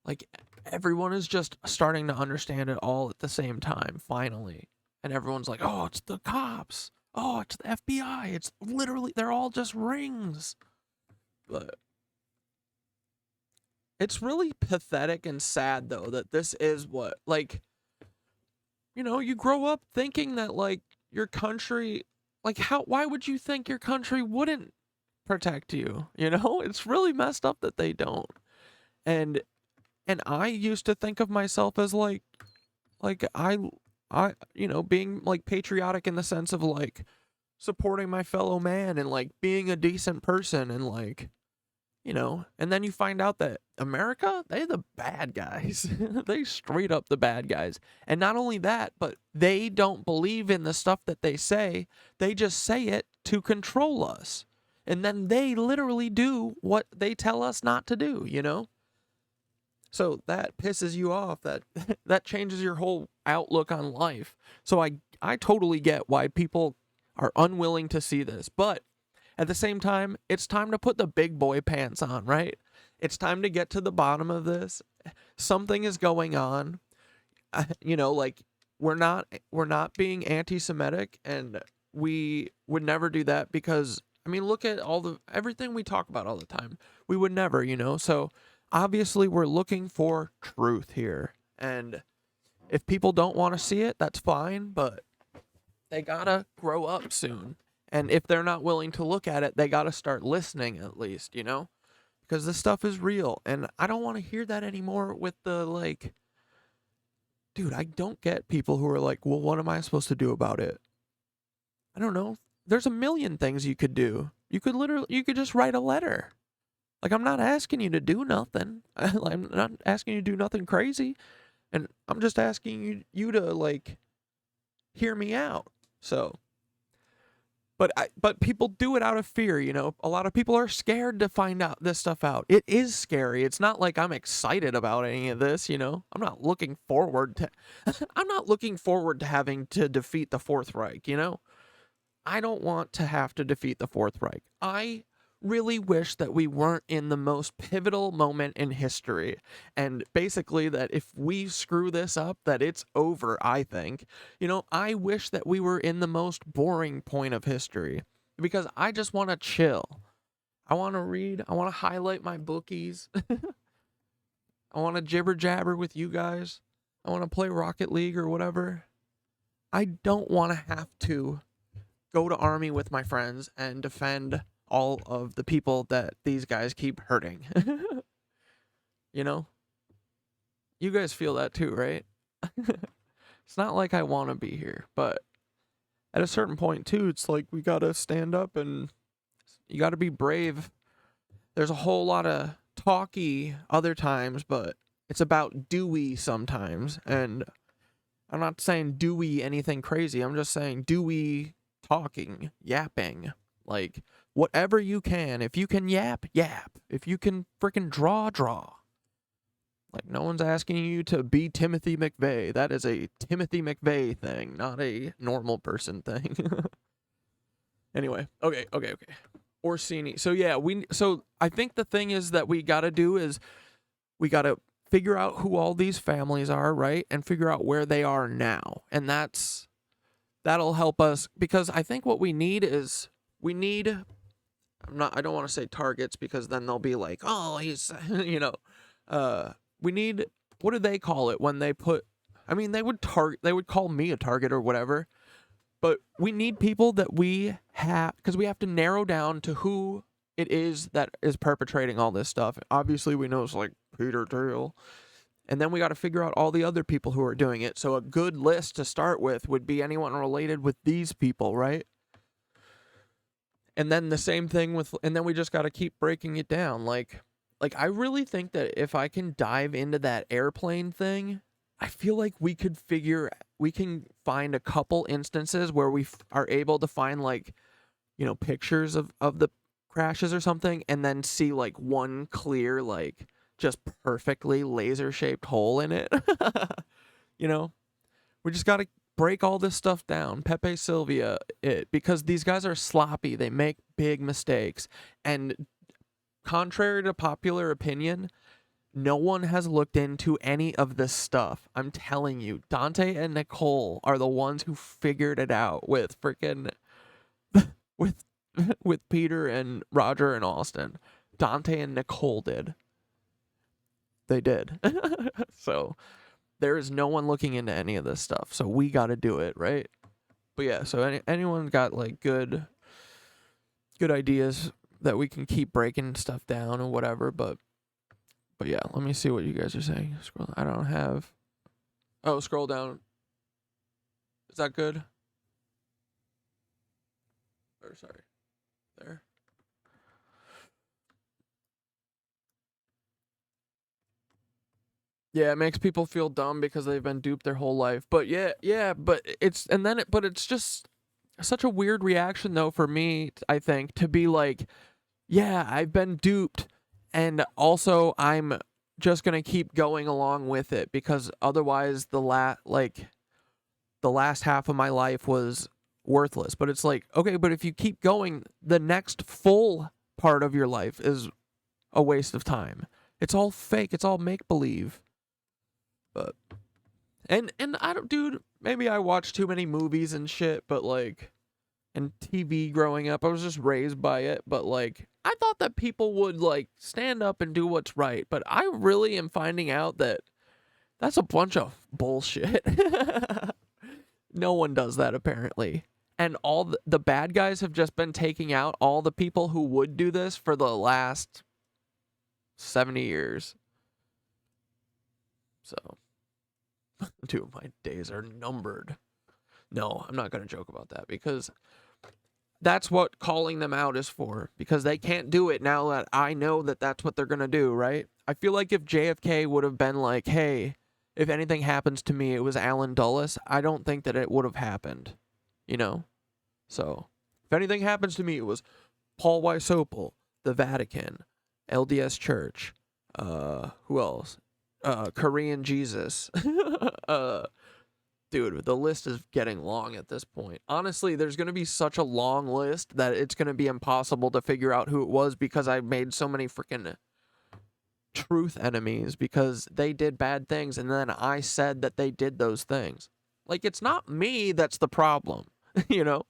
like, everyone is just starting to understand it all at the same time, finally. And everyone's like, oh, it's the cops. Oh, it's the FBI. It's literally, they're all just rings. But it's really pathetic and sad, though, that this is what, like, you grow up thinking that, like, your country, like, why would you think your country wouldn't protect you? It's really messed up that they don't. And I used to think of myself as like I being like patriotic in the sense of like supporting my fellow man and like being a decent person, and like, and then you find out that America, they're the bad guys. They straight up the bad guys. And not only that, but they don't believe in the stuff that they say. They just say it to control us. And then they literally do what they tell us not to do, So that pisses you off. That changes your whole outlook on life. So I totally get why people are unwilling to see this. But at the same time, it's time to put the big boy pants on, right? It's time to get to the bottom of this. Something is going on. Like, we're not being anti-Semitic, and we would never do that, because I mean, look at everything we talk about all the time. We would never, So obviously we're looking for truth here. And if people don't want to see it, that's fine, but they gotta grow up soon. And if they're not willing to look at it, they gotta start listening at least, Because this stuff is real. And I don't want to hear that anymore with the, like, dude, I don't get people who are like, well, what am I supposed to do about it? I don't know. There's a million things you could do. You could just write a letter. Like, I'm not asking you to do nothing. I'm not asking you to do nothing crazy. And I'm just asking you to, like, hear me out. So, but people do it out of fear, you know. A lot of people are scared to find out this stuff out. It is scary. It's not like I'm excited about any of this, you know. I'm not looking forward to having to defeat the Fourth Reich, you know. I don't want to have to defeat the Fourth Reich. I really wish that we weren't in the most pivotal moment in history. And basically that if we screw this up, that it's over, I think. You know, I wish that we were in the most boring point of history because I just want to chill. I want to read. I want to highlight my bookies. I want to jibber jabber with you guys. I want to play Rocket League or whatever. I don't want to have to go to army with my friends and defend all of the people that these guys keep hurting. You know? You guys feel that too, right? It's not like I want to be here, but at a certain point too, it's like we got to stand up and you got to be brave. There's a whole lot of talky other times, but it's about doey sometimes. And I'm not saying doey anything crazy. I'm just saying doey talking, yapping, like whatever you can. If you can yap, yap. If you can freaking draw, draw. Like, no one's asking you to be Timothy McVeigh. That is a Timothy McVeigh thing, not a normal person thing. Anyway, okay. Orsini. So yeah, so I think the thing is that we got to do is we got to figure out who all these families are, right? And figure out where they are now. And that'll help us, because I think what we need is I don't want to say targets because then they'll be like, "Oh, he's," you know, we need, what do they call it when they put, I mean, they would call me a target or whatever, but we need people that we have, because we have to narrow down to who it is that is perpetrating all this stuff. Obviously, we know it's like Peter Thiel, and then we got to figure out all the other people who are doing it. So a good list to start with would be anyone related with these people, right? And then the same thing with, and then we just got to keep breaking it down. Like I really think that if I can dive into that airplane thing, I feel like we can find a couple instances where we are able to find, like, you know, pictures of the crashes or something, and then see like one clear, like, just perfectly laser shaped hole in it. You know, we just got to break all this stuff down. Pepe Sylvia, because these guys are sloppy. They make big mistakes. And contrary to popular opinion, no one has looked into any of this stuff. I'm telling you, Dante and Nicole are the ones who figured it out with freaking with Peter and Roger and Austin. Dante and Nicole did. They did. So there is no one looking into any of this stuff. So we got to do it, right? But yeah, so anyone got like good ideas that we can keep breaking stuff down or whatever, but yeah, let me see what you guys are saying. I don't have. Oh, scroll down. Is that good? Or sorry. There. Yeah, it makes people feel dumb because they've been duped their whole life. But yeah, but it's just such a weird reaction though for me, I think, to be like, yeah, I've been duped, and also I'm just going to keep going along with it because otherwise the last half of my life was worthless. But it's like, okay, but if you keep going, the next full part of your life is a waste of time. It's all fake. It's all make believe. But and I don't, dude, maybe I watched too many movies and shit, but like, and TV growing up, I was just raised by it, but like, I thought that people would like stand up and do what's right, but I really am finding out that that's a bunch of bullshit. No one does that apparently. And all the bad guys have just been taking out all the people who would do this for the last 70 years. So, dude, my days are numbered. No, I'm not going to joke about that because that's what calling them out is for, because they can't do it now that I know that that's what they're going to do, right? I feel like if JFK would have been like, hey, if anything happens to me, it was Alan Dulles, I don't think that it would have happened, you know? So, if anything happens to me, it was Paul Wysopal, the Vatican, LDS Church, who else? Korean Jesus. Dude, the list is getting long at this point. Honestly, there's going to be such a long list that it's going to be impossible to figure out who it was, because I made so many freaking truth enemies because they did bad things and then I said that they did those things. Like, it's not me that's the problem, you know?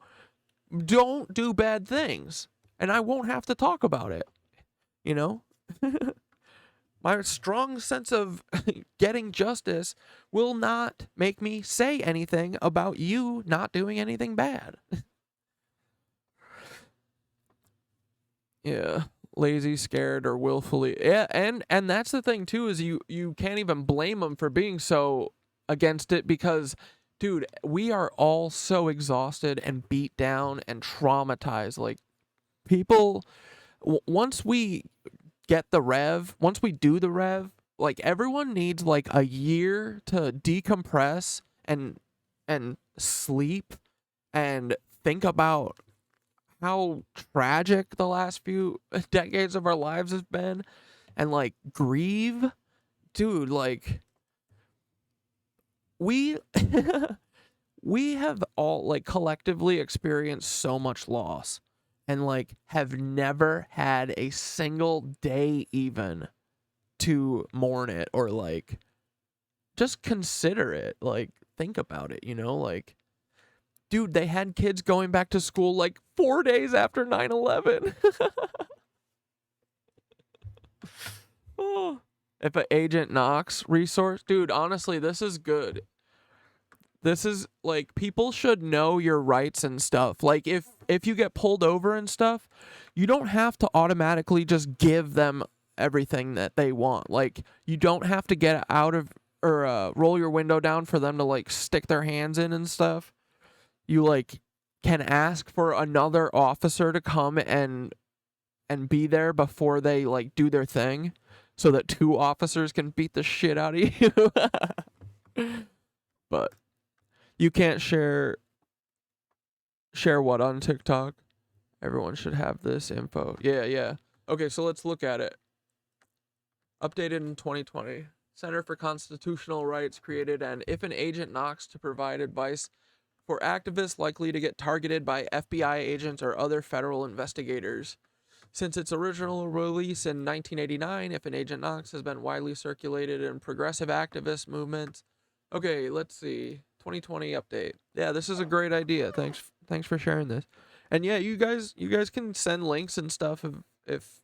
Don't do bad things and I won't have to talk about it, you know? My strong sense of getting justice will not make me say anything about you not doing anything bad. Yeah, lazy, scared, or willfully. Yeah, and that's the thing too, is you can't even blame them for being so against it, because, dude, we are all so exhausted and beat down and traumatized. Like, people, once we get the rev, once we do the rev, like, everyone needs like a year to decompress and sleep and think about how tragic the last few decades of our lives has been, and like grieve. Dude, like, we we have all like collectively experienced so much loss, and like have never had a single day even to mourn it or like just consider it, like think about it, you know? Like, dude, they had kids going back to school like 4 days after 9/11. Oh, if an Agent Knox resource, dude, honestly, this is good. This is like, people should know your rights and stuff. Like, if you get pulled over and stuff, you don't have to automatically just give them everything that they want. Like, you don't have to get out of or roll your window down for them to like stick their hands in and stuff. You like can ask for another officer to come and be there before they like do their thing, so that 2 officers can beat the shit out of you. But you can't share what on TikTok? Everyone should have this info. Yeah. Okay, so let's look at it. Updated in 2020. Center for Constitutional Rights created an If an Agent Knocks to provide advice for activists likely to get targeted by FBI agents or other federal investigators. Since its original release in 1989, If an Agent Knocks has been widely circulated in progressive activist movements. Okay, let's see. 2020 update. Yeah, this is a great idea. Thanks for sharing this. And yeah, you guys can send links and stuff if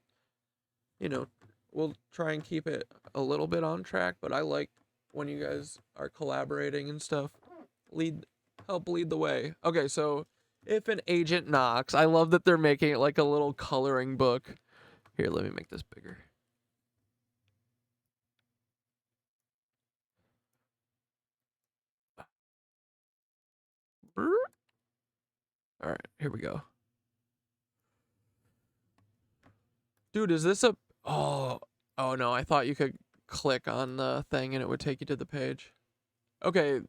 you know, we'll try and keep it a little bit on track, but I like when you guys are collaborating and stuff. Help lead the way. Okay, so If an Agent Knocks. I love that they're making it like a little coloring book. Here, let me make this bigger. All right, here we go. Dude, is this a... Oh no, I thought you could click on the thing and it would take you to the page. Okay.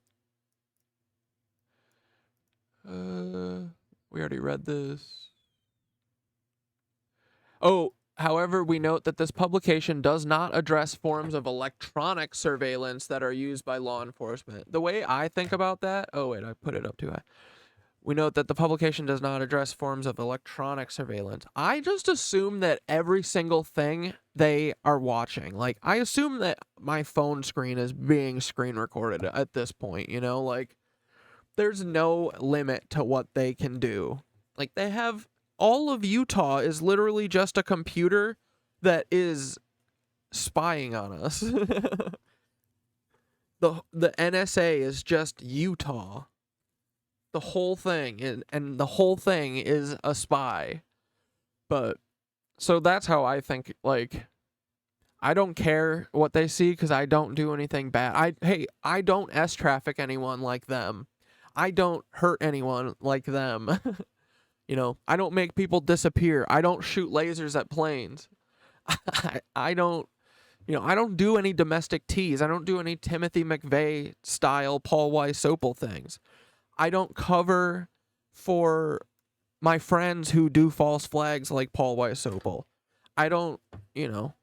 We already read this. Oh, however, we note that this publication does not address forms of electronic surveillance that are used by law enforcement. The way I think about that... Oh, wait, I put it up too high. We note that the publication does not address forms of electronic surveillance. I just assume that every single thing they are watching, like, I assume that my phone screen is being screen recorded at this point, you know? Like, there's no limit to what they can do. Like, they have... All of Utah is literally just a computer that is spying on us. The NSA is just Utah. The whole thing, and the whole thing is a spy. But, so that's how I think, like, I don't care what they see because I don't do anything bad. I don't S-traffic anyone like them. I don't hurt anyone like them. You know, I don't make people disappear. I don't shoot lasers at planes. I don't, you know, I don't do any domestic teas. I don't do any Timothy McVeigh style Paul Weiss-Opal things. I don't cover for my friends who do false flags like Paul Weiss-Opal. I don't, you know,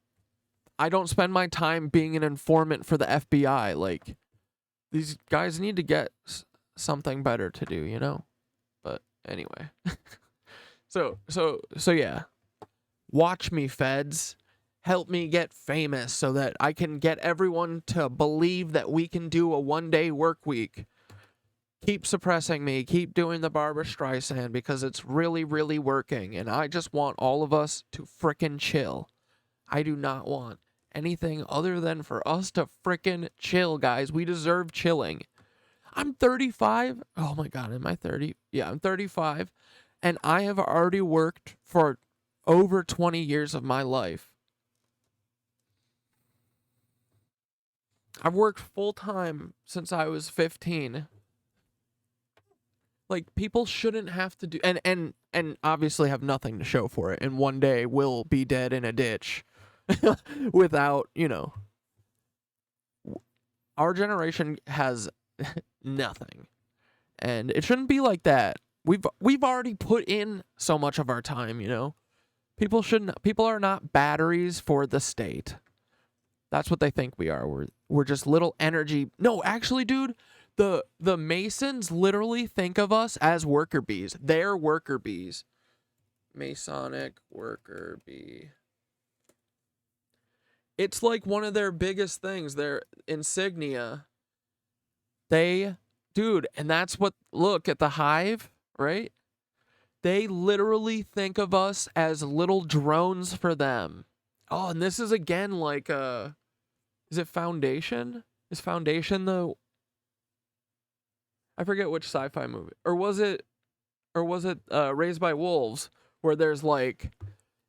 I don't spend my time being an informant for the FBI. Like, these guys need to get something better to do, you know? But anyway. So yeah. Watch me, feds. Help me get famous so that I can get everyone to believe that we can do a one-day work week. Keep suppressing me. Keep doing the Barbra Streisand because it's really, really working. And I just want all of us to frickin' chill. I do not want anything other than for us to frickin' chill, guys. We deserve chilling. I'm 35. Oh my God, am I 30? Yeah, I'm 35. And I have already worked for over 20 years of my life. I've worked full-time since I was 15. Like, people shouldn't have to do, and obviously have nothing to show for it, and one day will be dead in a ditch without, you know. Our generation has nothing, and it shouldn't be like that. We've already put in so much of our time, you know. People are not batteries for the state. That's what they think we are. We're just little energy. No, actually, dude, the Masons literally think of us as worker bees. They're worker bees. Masonic worker bee. It's like one of their biggest things, their insignia. Dude, and that's what, look at the hive, right? They literally think of us as little drones for them. Oh, and this is again like is it Foundation? Is Foundation the, I forget which sci-fi movie. Or was it Raised by Wolves, where there's like,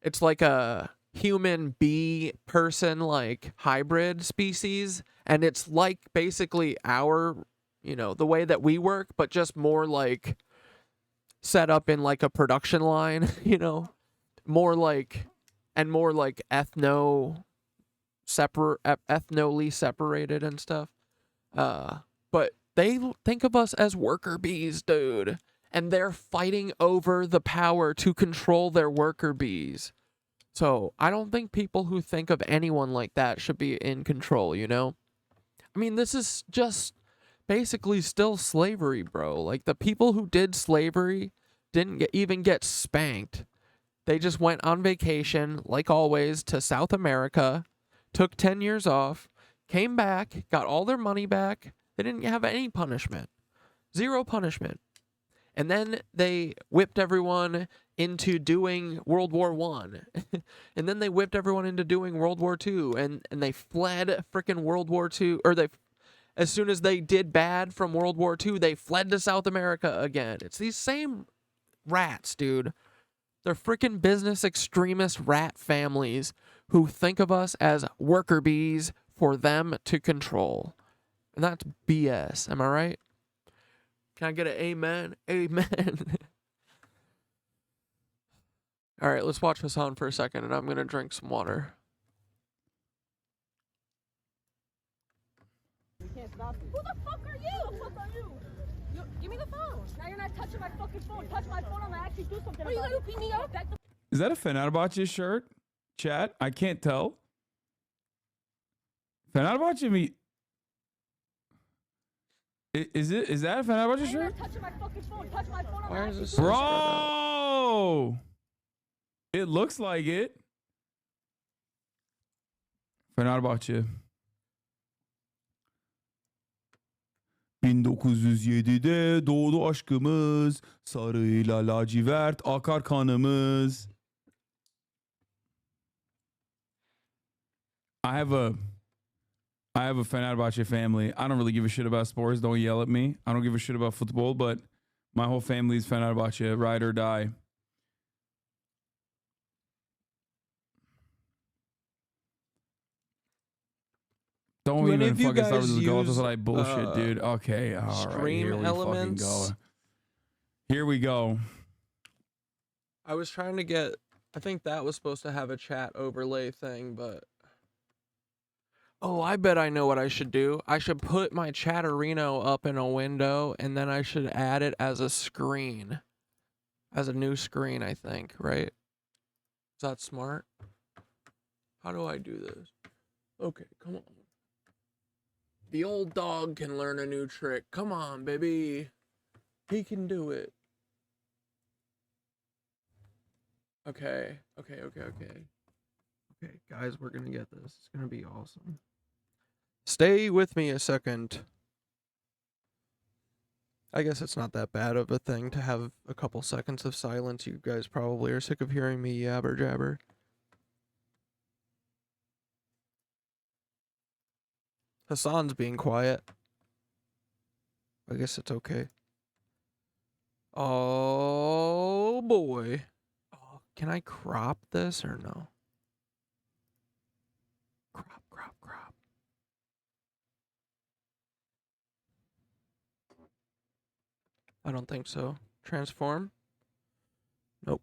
it's like a human bee person like hybrid species, and it's like basically our, you know, the way that we work, but just more like set up in like a production line, you know, more like ethnoly separated and stuff. But they think of us as worker bees, dude, and they're fighting over the power to control their worker bees. So I don't think people who think of anyone like that should be in control, you know? I mean, this is just basically still slavery, bro. Like, the people who did slavery didn't even get spanked. They just went on vacation, like always, to South America, took 10 years off, came back, got all their money back. They didn't have any punishment. Zero punishment. And then they whipped everyone into doing World War I. And then they whipped everyone into doing World War II. And they fled frickin' World War II. Or as soon as they did bad from World War II, they fled to South America again. It's these same rats, dude. They're frickin' business extremist rat families who think of us as worker bees for them to control. And that's BS. Am I right? Can I get an amen? Amen. All right, let's watch this on for a second, and I'm going to drink some water. You can't stop me. Who the fuck are you? Who the fuck are you? Give me the phone. Now you're not touching my fucking phone. Touch my phone, I'm gonna actually do something. Are you gonna beat me up? Is that a Fenerbahce shirt? Chat? I can't tell. Fenerbahce me. Is that a Fenerbahce shirt? Touching my fucking phone. Touch my phone. Why is this? Bro! It looks like it. Fenerbahçe. 1907'de doğdu aşkımız, sarıyla lacivert akar kanımız. I have a Fenerbahçe family. I don't really give a shit about sports. Don't yell at me. I don't give a shit about football, but my whole family is Fenerbahçe, ride or die. Don't Do any even of you fucking start with guys this use, Galatasaray bullshit, dude. Okay, all right. Stream Here we Elements? fucking go. Here we go. I was trying to get, I think that was supposed to have a chat overlay thing, but. Oh, I bet I know what I should do. I should put my Chatterino up in a window, and then I should add it as a screen. As a new screen, I think, right? Is that smart? How do I do this? Okay, come on. The old dog can learn a new trick. Come on, baby. He can do it. Okay, okay. Okay, guys, we're gonna get this. It's gonna be awesome. Stay with me a second. I guess it's not that bad of a thing to have a couple seconds of silence. You guys probably are sick of hearing me yabber jabber. Hassan's being quiet. I guess it's okay. Oh boy. Oh, can I crop this or no? Crop. I don't think so. Transform? Nope.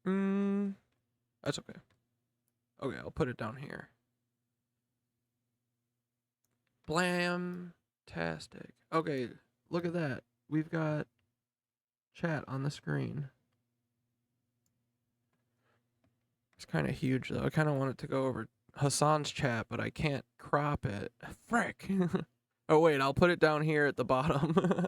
That's okay. Okay, I'll put it down here. Blam-tastic. Okay, look at that. We've got chat on the screen. It's kind of huge, though. I kind of want it to go over Hassan's chat, but I can't crop it. Frick. Oh, wait, I'll put it down here at the bottom.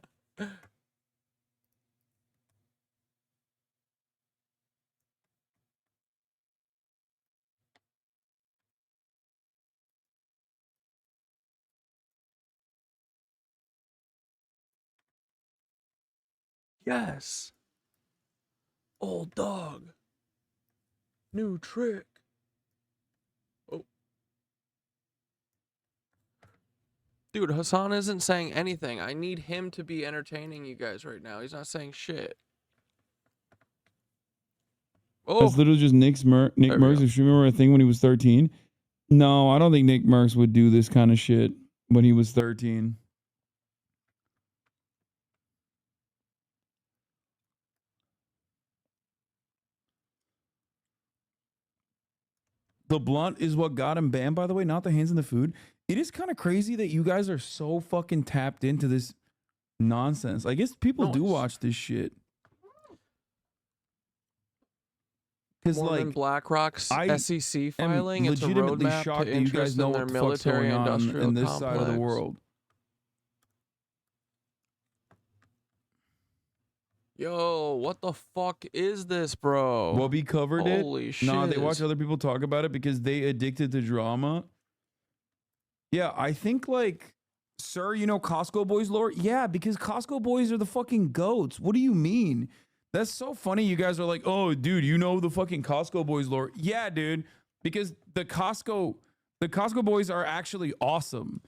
Yes. Old dog. New trick. Oh. Dude, Hassan isn't saying anything. I need him to be entertaining you guys right now. He's not saying shit. Oh. That's literally just Nick Merckx. If you remember a thing when he was 13. No, I don't think Nick Merckx would do this kind of shit when he was 13. The blunt is what got him banned, by the way, not the hands in the food. It is kind of crazy that you guys are so fucking tapped into this nonsense. I guess people do watch this shit. Because like BlackRock's SEC filing, I'm it's a legitimately roadmap shocked to that you guys interest know in their what the fuck's going military on industrial in this complex. side of the world. Yo, what the fuck is this, bro? Well, we covered it. Holy shit. No, they watch other people talk about it because they addicted to drama. Yeah, I think like, sir, you know Costco Boys lore? Yeah, because Costco Boys are the fucking goats. What do you mean? That's so funny. You guys are like, oh, dude, you know the fucking Costco Boys lore? Yeah, dude, because the Costco Boys are actually awesome.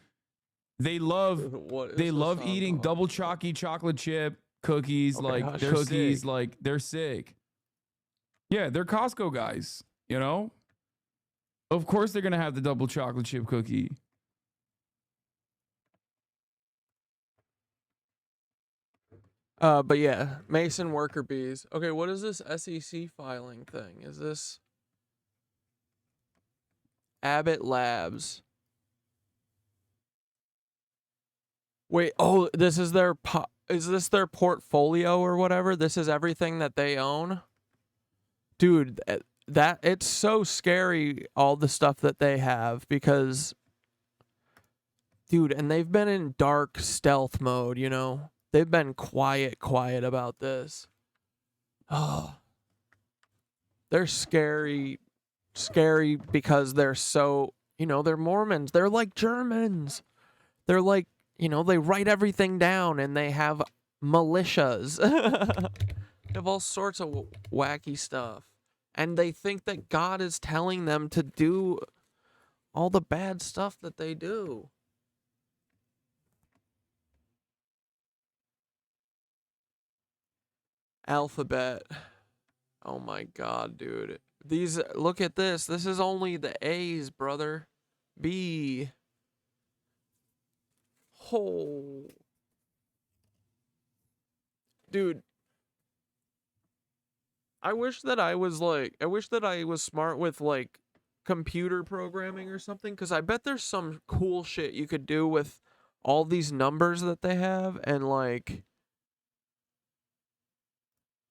They love eating double chalky chocolate chip cookies. Okay, like hush. they're cookies, like they're sick. Yeah, they're Costco guys, you know? Of course they're gonna have the double chocolate chip cookie. But yeah, Mason worker bees. Okay, what is this SEC filing thing? Is this Abbott Labs? Wait, oh, this is their is this their portfolio or whatever? This is everything that they own? Dude, that it's so scary, all the stuff that they have, because dude, and they've been in dark stealth mode, you know? They've been quiet about this. Oh. They're scary because they're so, you know, they're Mormons. They're like Germans. They're like, you know, they write everything down and they have militias. They have all sorts of wacky stuff. And they think that God is telling them to do all the bad stuff that they do. Alphabet. Oh my God, dude. These, look at this. This is only the A's, brother. B. Oh. Dude. I wish that I was smart with like computer programming or something, because I bet there's some cool shit you could do with all these numbers that they have, and like,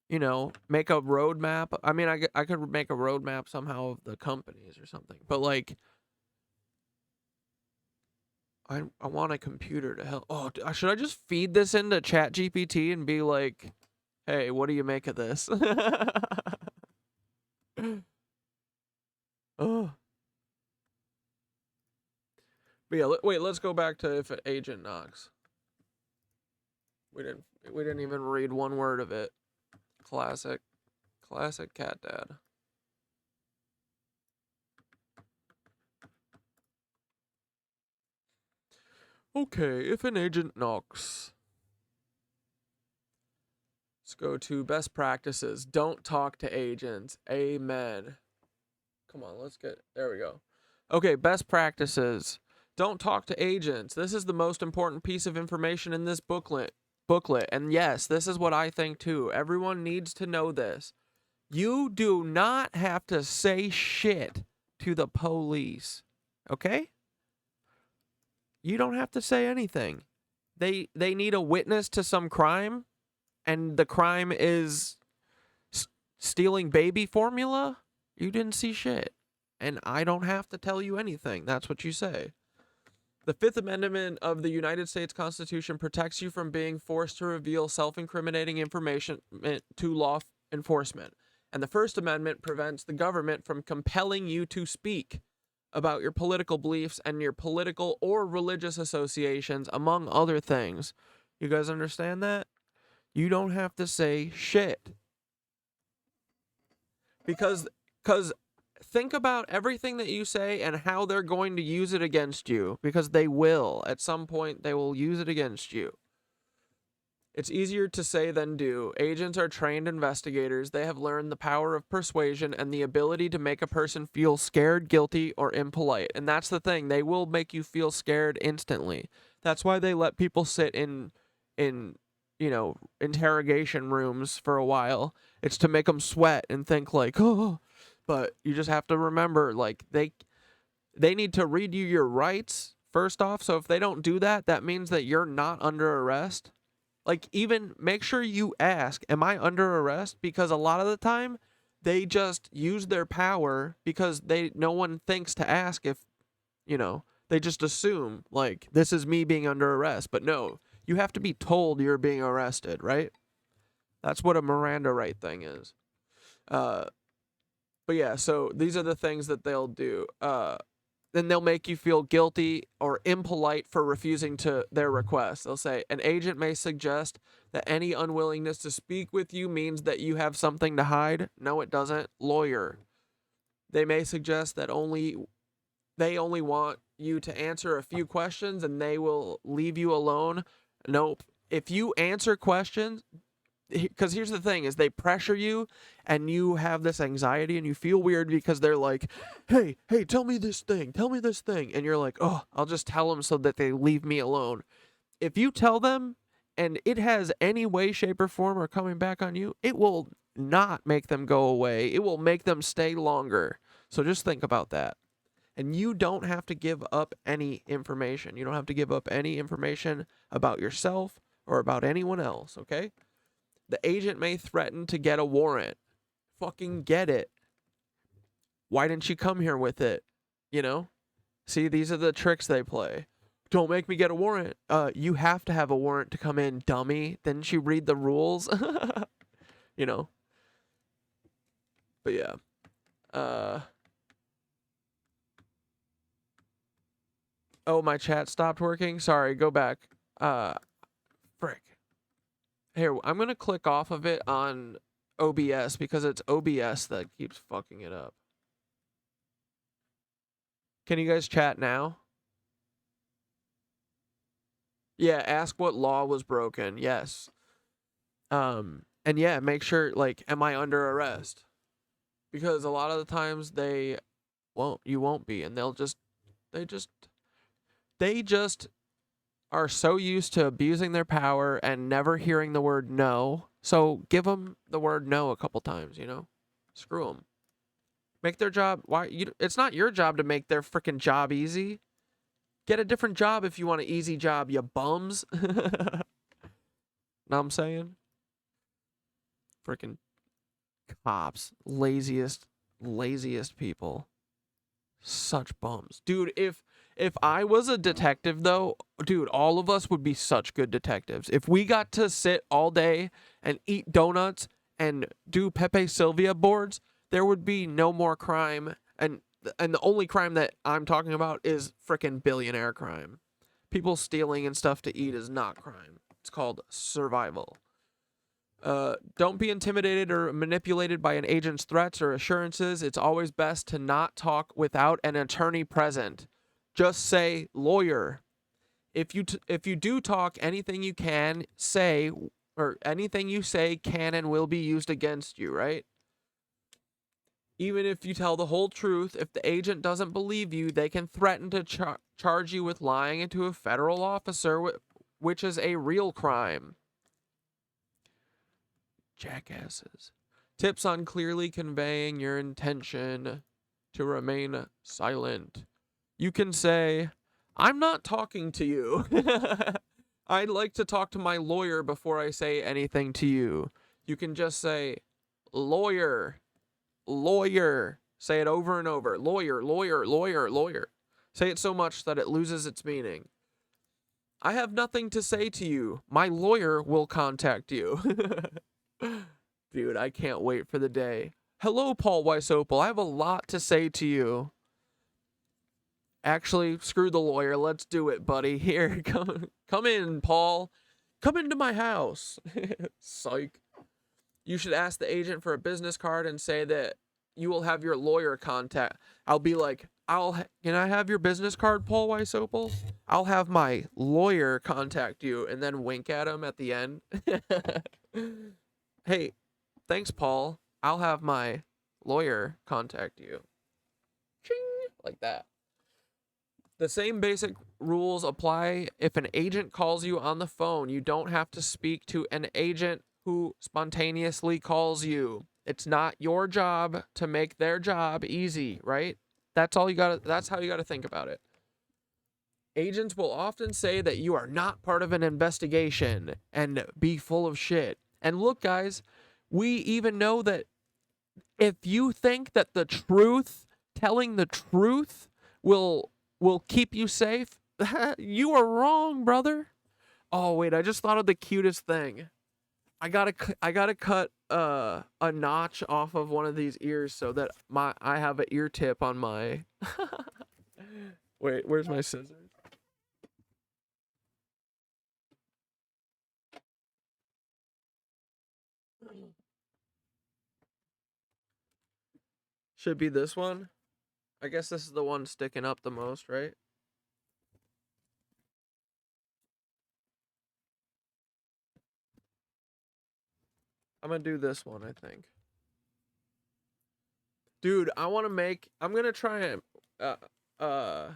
you know, make a roadmap. I mean, I could make a roadmap somehow of the companies or something, but like, I want a computer to help. Oh, should I just feed this into ChatGPT and be like, hey, what do you make of this? Oh. But yeah, wait, let's go back to if an agent knocks. We didn't even read one word of it. Classic Catdad. Okay, if an agent knocks. Let's go to best practices. Don't talk to agents. Amen. Come on, there we go. Okay, best practices. Don't talk to agents. This is the most important piece of information in this booklet. And yes, this is what I think too. Everyone needs to know this. You do not have to say shit to the police. Okay? You don't have to say anything. They need a witness to some crime, and the crime is stealing baby formula. You didn't see shit. And I don't have to tell you anything. That's what you say. The Fifth Amendment of the United States Constitution protects you from being forced to reveal self-incriminating information to law enforcement. And the First Amendment prevents the government from compelling you to speak about your political beliefs and your political or religious associations, among other things. You guys understand that? You don't have to say shit. Because think about everything that you say and how they're going to use it against you, because they will. At some point, they will use it against you. It's easier to say than do. Agents are trained investigators. They have learned the power of persuasion and the ability to make a person feel scared, guilty, or impolite. And that's the thing. They will make you feel scared instantly. That's why they let people sit in interrogation rooms for a while. It's to make them sweat and think like, oh. But you just have to remember, like, they need to read you your rights first off. So if they don't do that, that means that you're not under arrest. Like, even make sure you ask, am I under arrest? Because a lot of the time, they just use their power because no one thinks to ask if, they just assume, like, this is me being under arrest. But no, you have to be told you're being arrested, right? That's what a Miranda right thing is. But yeah, so these are the things that they'll do. Then they'll make you feel guilty or impolite for refusing to their request. They'll say, an agent may suggest that any unwillingness to speak with you means that you have something to hide. No, it doesn't. Lawyer. They may suggest that they only want you to answer a few questions and they will leave you alone. Nope. If you answer questions, because here's the thing, is they pressure you and you have this anxiety and you feel weird because they're like, hey, tell me this thing. And you're like, oh, I'll just tell them so that they leave me alone. If you tell them and it has any way, shape, or form or coming back on you, it will not make them go away. It will make them stay longer. So just think about that. And you don't have to give up any information. You don't have to give up any information about yourself or about anyone else, okay? The agent may threaten to get a warrant. Fucking get it. Why didn't you come here with it? See, these are the tricks they play. Don't make me get a warrant. You have to have a warrant to come in, dummy. Didn't you read the rules? But yeah. Oh, my chat stopped working? Sorry, go back. Frick. Here, I'm going to click off of it on OBS because it's OBS that keeps fucking it up. Can you guys chat now? Yeah, ask what law was broken. Yes. And yeah, make sure, like, am I under arrest? Because a lot of the times you won't be, and they just are so used to abusing their power and never hearing the word no. So give them the word no a couple times, you know? Screw them. Make their job. It's not your job to make their freaking job easy. Get a different job if you want an easy job, you bums. Know what I'm saying? Freaking cops. Laziest people. Such bums. Dude, if I was a detective though, dude, all of us would be such good detectives. If we got to sit all day and eat donuts and do Pepe Sylvia boards, there would be no more crime. And the only crime that I'm talking about is frickin' billionaire crime. People stealing and stuff to eat is not crime. It's called survival. Don't be intimidated or manipulated by an agent's threats or assurances. It's always best to not talk without an attorney present. Just say lawyer. If you do talk, anything you can say or anything you say can and will be used against you, right? Even if you tell the whole truth, if the agent doesn't believe you, they can threaten to charge you with lying to a federal officer, which is a real crime. Jackasses. Tips on clearly conveying your intention to remain silent. You can say, I'm not talking to you. I'd like to talk to my lawyer before I say anything to you. You can just say, lawyer. Lawyer. Say it over and over. Lawyer, lawyer, lawyer, lawyer. Say it so much that it loses its meaning. I have nothing to say to you. My lawyer will contact you. Dude, I can't wait for the day. Hello, Paul Weisopel. I have a lot to say to you. Actually, screw the lawyer. Let's do it, buddy. Here, come in, Paul. Come into my house. Psych. You should ask the agent for a business card and say that you will have your lawyer contact. I'll be like, can I have your business card, Paul Weisopel? I'll have my lawyer contact you, and then wink at him at the end. Hey, thanks, Paul. I'll have my lawyer contact you. Ching, like that. The same basic rules apply if an agent calls you on the phone. You don't have to speak to an agent who spontaneously calls you. It's not your job to make their job easy, right? That's how you gotta think about it. Agents will often say that you are not part of an investigation and be full of shit. And look, guys, we even know that if you think that telling the truth will keep you safe, you are wrong, brother. Oh, wait, I just thought of the cutest thing. I gotta cut a notch off of one of these ears so that I have an ear tip on my. Wait, where's my scissors? Should be this one. I guess this is the one sticking up the most, right? I'm gonna do this one, I think. Dude, I'm gonna try and I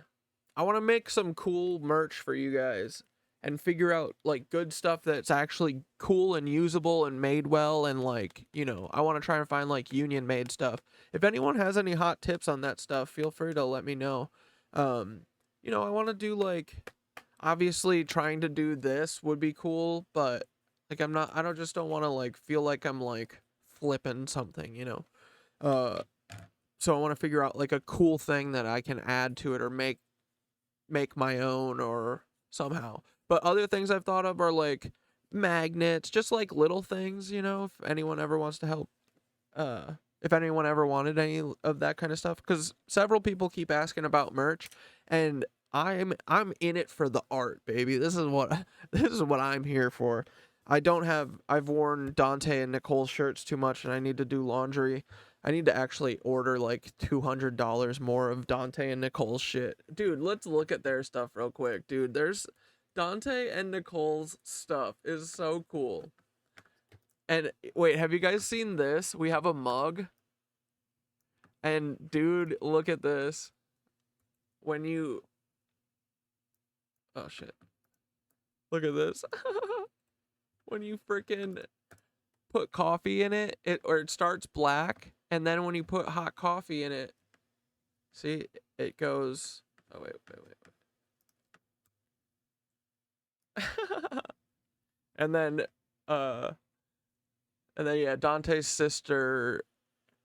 want to make some cool merch for you guys and figure out like good stuff that's actually cool and usable and made well, and like, you know, I want to try and find like union made stuff. If anyone has any hot tips on that stuff, feel free to let me know. You know, I want to do like, obviously trying to do this would be cool, but like I don't want to like feel like I'm like flipping something, you know. So I want to figure out like a cool thing that I can add to it or make my own or somehow. But other things I've thought of are like magnets, just like little things, you know, if anyone ever wants to help. If anyone ever wanted any of that kind of stuff, because several people keep asking about merch, and I'm in it for the art, baby. This is what I'm here for. I've worn Dante and Nicole's shirts too much, and I need to do laundry. I need to actually order like $200 more of Dante and Nicole's shit. Dude, let's look at their stuff real quick. Dude, there's Dante and Nicole's stuff is so cool. And wait, have you guys seen this? We have a mug. And dude, look at this. Oh shit. Look at this. When you freaking put coffee in it, it starts black, and then when you put hot coffee in it, see, it goes. Oh wait. and then yeah, Dante's sister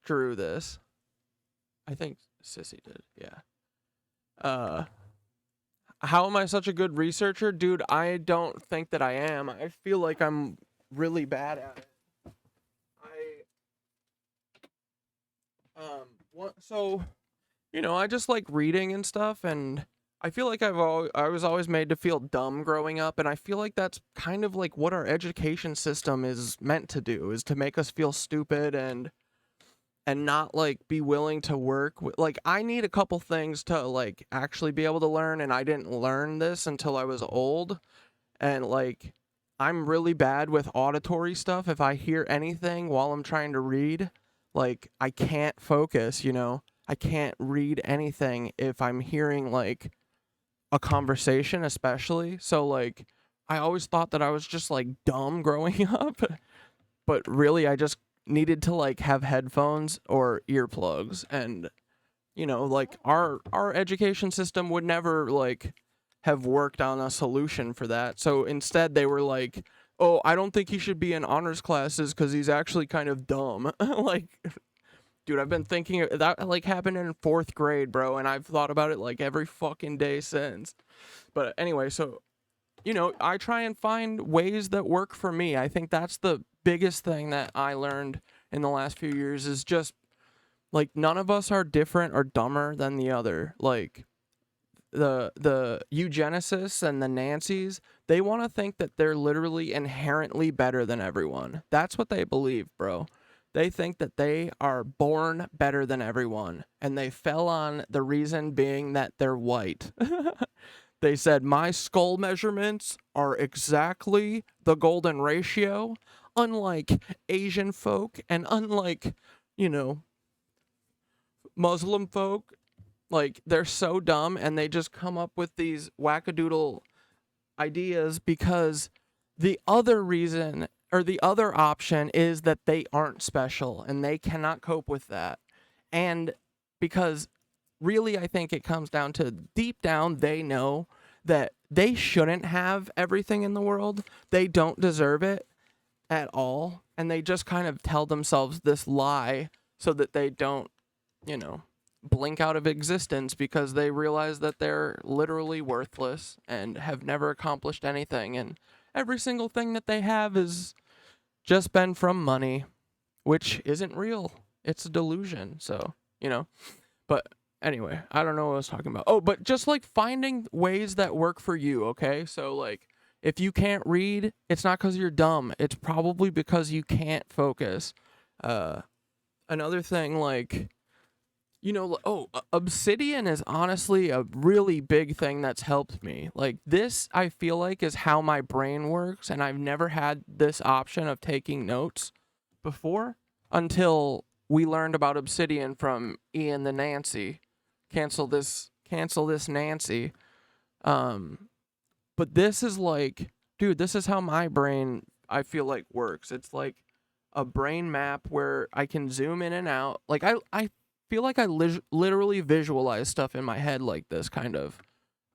drew this. I think Sissy did. Yeah. How am I such a good researcher? Dude, I don't think that I am. I feel like I'm really bad at it. So, I just like reading and stuff, and I feel like I was always made to feel dumb growing up, and I feel like that's kind of like what our education system is meant to do, is to make us feel stupid and not like be willing to work. Like, I need a couple things to like actually be able to learn, and I didn't learn this until I was old. And like, I'm really bad with auditory stuff. If I hear anything while I'm trying to read, like, I can't focus, I can't read anything if I'm hearing like a conversation, especially. So like, I always thought that I was just like dumb growing up, but really I just needed to like have headphones or earplugs. And like our education system would never like have worked on a solution for that. So instead they were like, oh, I don't think he should be in honors classes because he's actually kind of dumb. Like, dude, I've been thinking that like happened in 4th grade, bro, and I've thought about it like every fucking day since. But anyway, so I try and find ways that work for me. I think that's the biggest thing that I learned in the last few years, is just like, none of us are different or dumber than the other. Like, the eugenicists and the Nancys, they want to think that they're literally inherently better than everyone. That's what they believe, bro. They think that they are born better than everyone, and they fell on the reason being that they're white. They said, my skull measurements are exactly the golden ratio, unlike Asian folk and unlike, Muslim folk. Like, they're so dumb, and they just come up with these wackadoodle ideas because the other reason, or the other option, is that they aren't special and they cannot cope with that. And because really, I think it comes down to, deep down, they know that they shouldn't have everything in the world. They don't deserve it at all. And they just kind of tell themselves this lie so that they don't, blink out of existence, because they realize that they're literally worthless and have never accomplished anything. And every single thing that they have is just been from money, which isn't real. It's a delusion. So, but anyway, I don't know what I was talking about. Oh, but just like finding ways that work for you. Okay. So like, if you can't read, it's not because you're dumb. It's probably because you can't focus. Another thing, like, Obsidian is honestly a really big thing that's helped me. Like, this, I feel like, is how my brain works, and I've never had this option of taking notes before until we learned about Obsidian from Ian the Nancy. Cancel this Nancy. But this is like, dude, this is how my brain, I feel like, works. It's like a brain map where I can zoom in and out. Like, I feel like I literally visualize stuff in my head like this, kind of.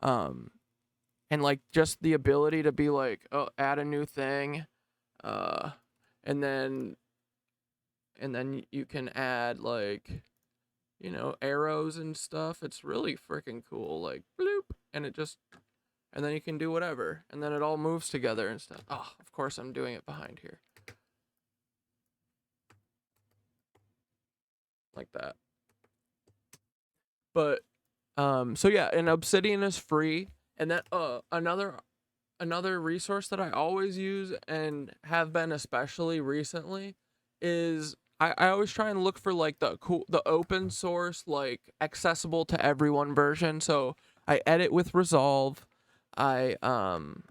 And like, just the ability to be like, oh, add a new thing, and then you can add like, arrows and stuff. It's really freaking cool. Like, bloop, and then you can do whatever, and then it all moves together and stuff. Oh, of course I'm doing it behind here. Like that. But so yeah, and Obsidian is free. And then another resource that I always use and have been especially recently is I always try and look for like the open source, like accessible to everyone version. So I edit with Resolve. And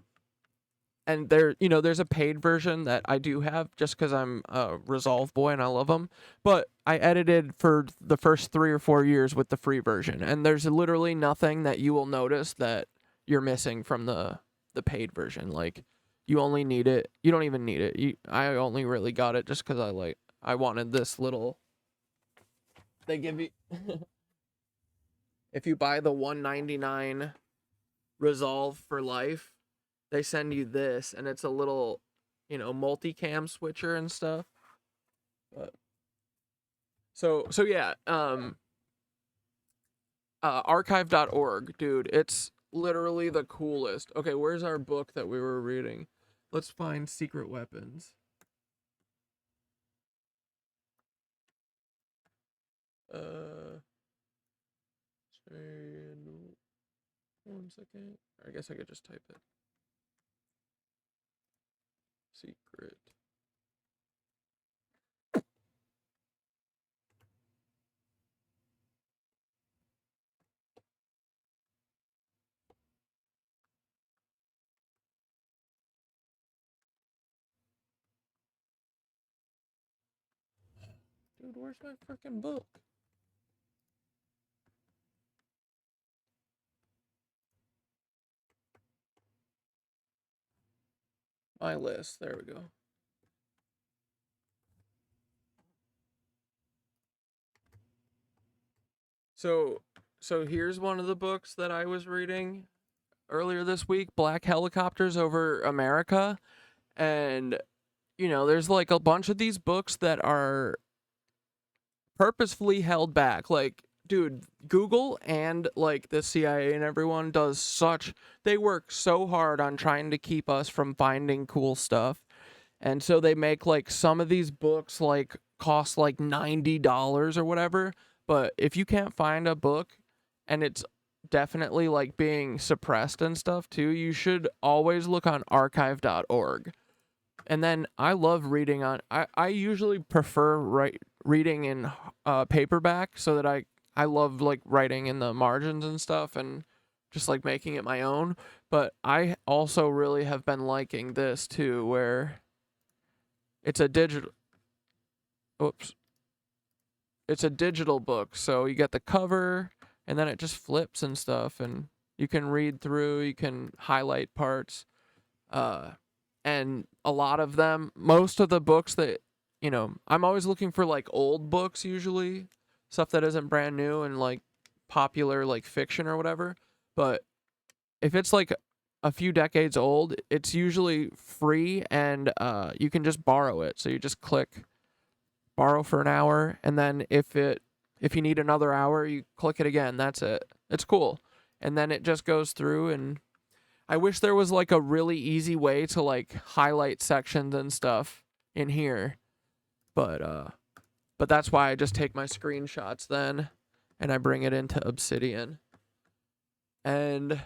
there's a paid version that I do have just because I'm a Resolve boy and I love them. But I edited for the first 3 or 4 years with the free version, and there's literally nothing that you will notice that you're missing from the the paid version. Like, you only need it. You don't even need it. I only really got it just because I wanted this little. They give you if you buy the $199 Resolve for life, they send you this, and it's a little, multicam switcher and stuff. But so yeah, archive.org, dude, it's literally the coolest. Okay, where's our book that we were reading? Let's find Secret Weapons. One second. I guess I could just type it. Secret. Dude, where's my freaking book? My list. There we go. So here's one of the books that I was reading earlier this week, Black Helicopters Over America. And, there's like a bunch of these books that are purposefully held back. Like, dude, Google and like the CIA and everyone they work so hard on trying to keep us from finding cool stuff. And so they make like some of these books like cost like $90 or whatever. But if you can't find a book and it's definitely like being suppressed and stuff too, you should always look on archive.org. And then I love reading on, I usually prefer reading in paperback, so that I love like writing in the margins and stuff and just like making it my own. But I also really have been liking this too, where it's a digital book, so you get the cover and then it just flips and stuff, and you can read through, you can highlight parts, and a lot of them, most of the books that, I'm always looking for like old books, usually stuff that isn't brand new and like popular like fiction or whatever. But if it's like a few decades old, it's usually free, and you can just borrow it. So you just click borrow for an hour, and then if you need another hour, you click it again. That's it. It's cool. And then it just goes through, and I wish there was like a really easy way to like highlight sections and stuff in here. But that's why I just take my screenshots then and I bring it into Obsidian. And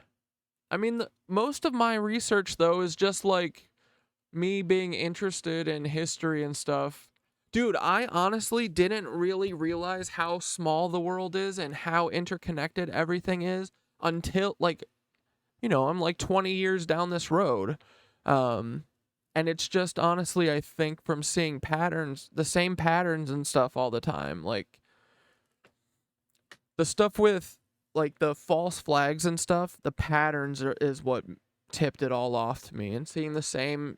I mean, most of my research though is just like me being interested in history and stuff. Dude, I honestly didn't really realize how small the world is and how interconnected everything is until like, I'm like 20 years down this road. And it's just honestly, I think, from seeing patterns, the same patterns and stuff all the time. Like the stuff with like the false flags and stuff, the patterns is what tipped it all off to me. And seeing the same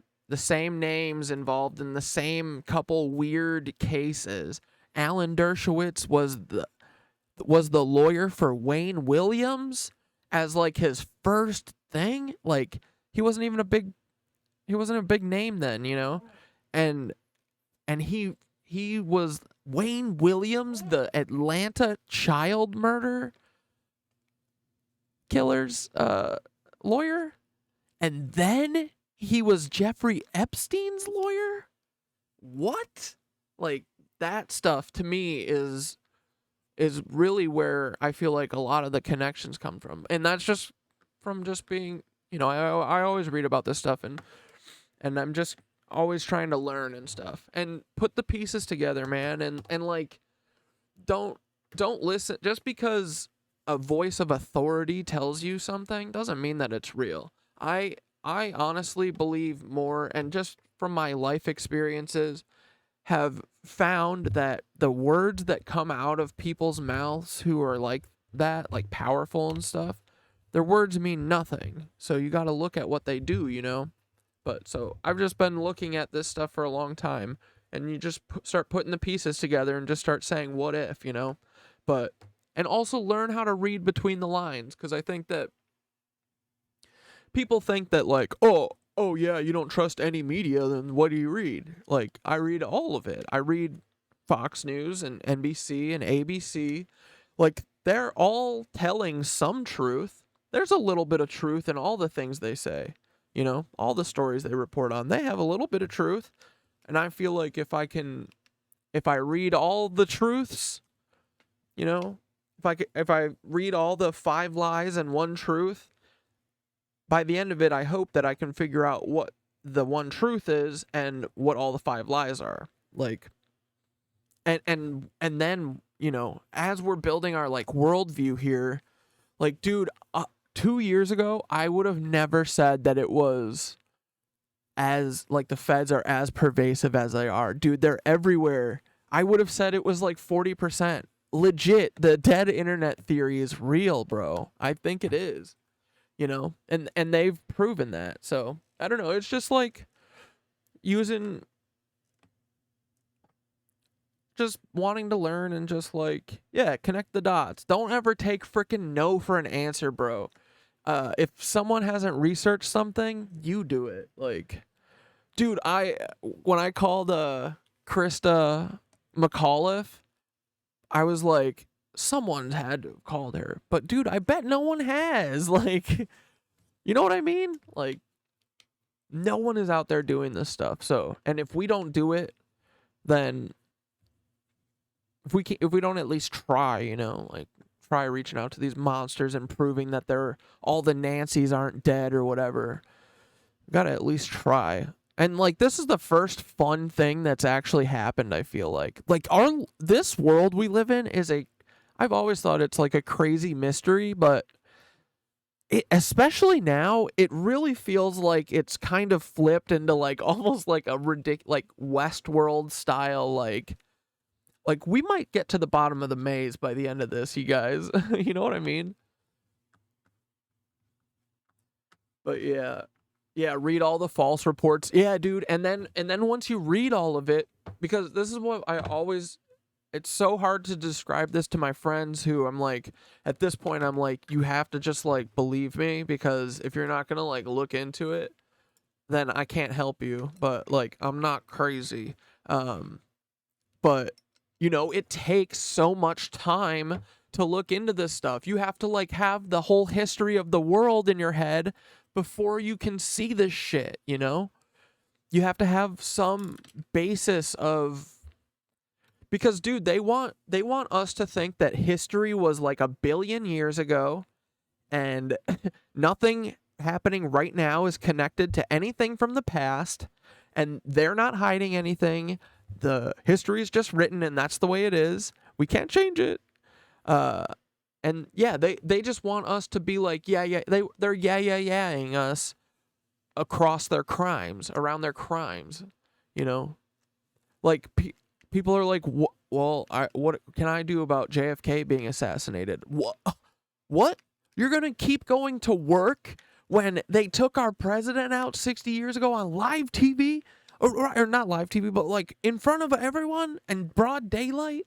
names involved in the same couple weird cases. Alan Dershowitz was the lawyer for Wayne Williams as like his first thing. Like he wasn't a big name then, and he was Wayne Williams, the Atlanta child murder killer's lawyer, and then he was Jeffrey Epstein's lawyer. What? Like that stuff to me is really where I feel like a lot of the connections come from, and that's just from just being, I always read about this stuff and I'm just always trying to learn and stuff and put the pieces together, man. And like, don't listen just because a voice of authority tells you something doesn't mean that it's real. I honestly believe more, and just from my life experiences have found that the words that come out of people's mouths who are like that, like powerful and stuff, their words mean nothing. So you got to look at what they do, But so I've just been looking at this stuff for a long time, and you just start putting the pieces together and just start saying, what if, But, and also learn how to read between the lines, because I think that people think that, like, oh yeah, you don't trust any media, then what do you read? Like, I read all of it. I read Fox News and NBC and ABC. Like, they're all telling some truth. There's a little bit of truth in all the things they say. All the stories they report on, they have a little bit of truth. And I feel like if I read all the truths, if I read all the 5 lies and 1 truth, by the end of it, I hope that I can figure out what the 1 truth is and what all the 5 lies are. Like, and then, as we're building our, like, worldview here, like, dude, 2 years ago, I would have never said that it was as, like, the feds are as pervasive as they are. Dude, they're everywhere. I would have said it was like 40%. Legit, the dead internet theory is real, bro. I think it is. And they've proven that. So, I don't know. It's just like just wanting to learn and just like, yeah, connect the dots. Don't ever take freaking no for an answer, bro. If someone hasn't researched something, you do it. Like, dude, when I called Krista McAuliffe, I was like, someone had to have called her. But, dude, I bet no one has. Like, you know what I mean? Like, no one is out there doing this stuff. So, and if we don't do it, then if we don't at least try, like, try reaching out to these monsters and proving that all the Nancys aren't dead or whatever, we gotta at least try. And, like, this is the first fun thing that's actually happened, I feel like. Like, this world we live in I've always thought it's like a crazy mystery, but especially now, it really feels like it's kind of flipped into, like, almost like a like Westworld style, like we might get to the bottom of the maze by the end of this, you guys. You know what I mean? But yeah, read all the false reports. Yeah, dude, and then once you read all of it, because this is what it's so hard to describe this to my friends who I'm like, at this point, I'm like, you have to just, like, believe me, because if you're not going to, like, look into it, then I can't help you. But, like, I'm not crazy. But, it takes so much time to look into this stuff. You have to, like, have the whole history of the world in your head before you can see this shit, You have to have some basis of... Because, dude, they want us to think that history was like 1 billion years ago, and nothing happening right now is connected to anything from the past, and they're not hiding anything. The history is just written, and that's the way it is. We can't change it. And yeah, they just want us to be like, they're yeah-ing us across their crimes, around their crimes, Like, people are like, what can I do about JFK being assassinated? What? You're going to keep going to work when they took our president out 60 years ago on live TV? Or not live TV, but, like, in front of everyone and broad daylight?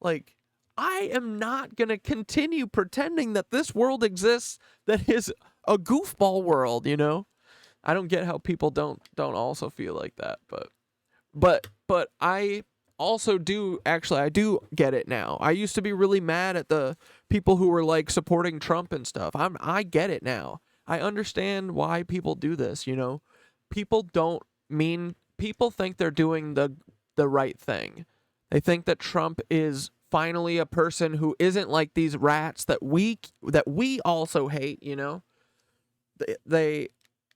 Like, I am not going to continue pretending that this world exists that is a goofball world, I don't get how people don't also feel like that, but I also do, actually, I do get it now. I used to be really mad at the people who were, like, supporting Trump and stuff. I get it now. I understand why people do this, People think they're doing the right thing. They think that Trump is finally a person who isn't like these rats that we also hate,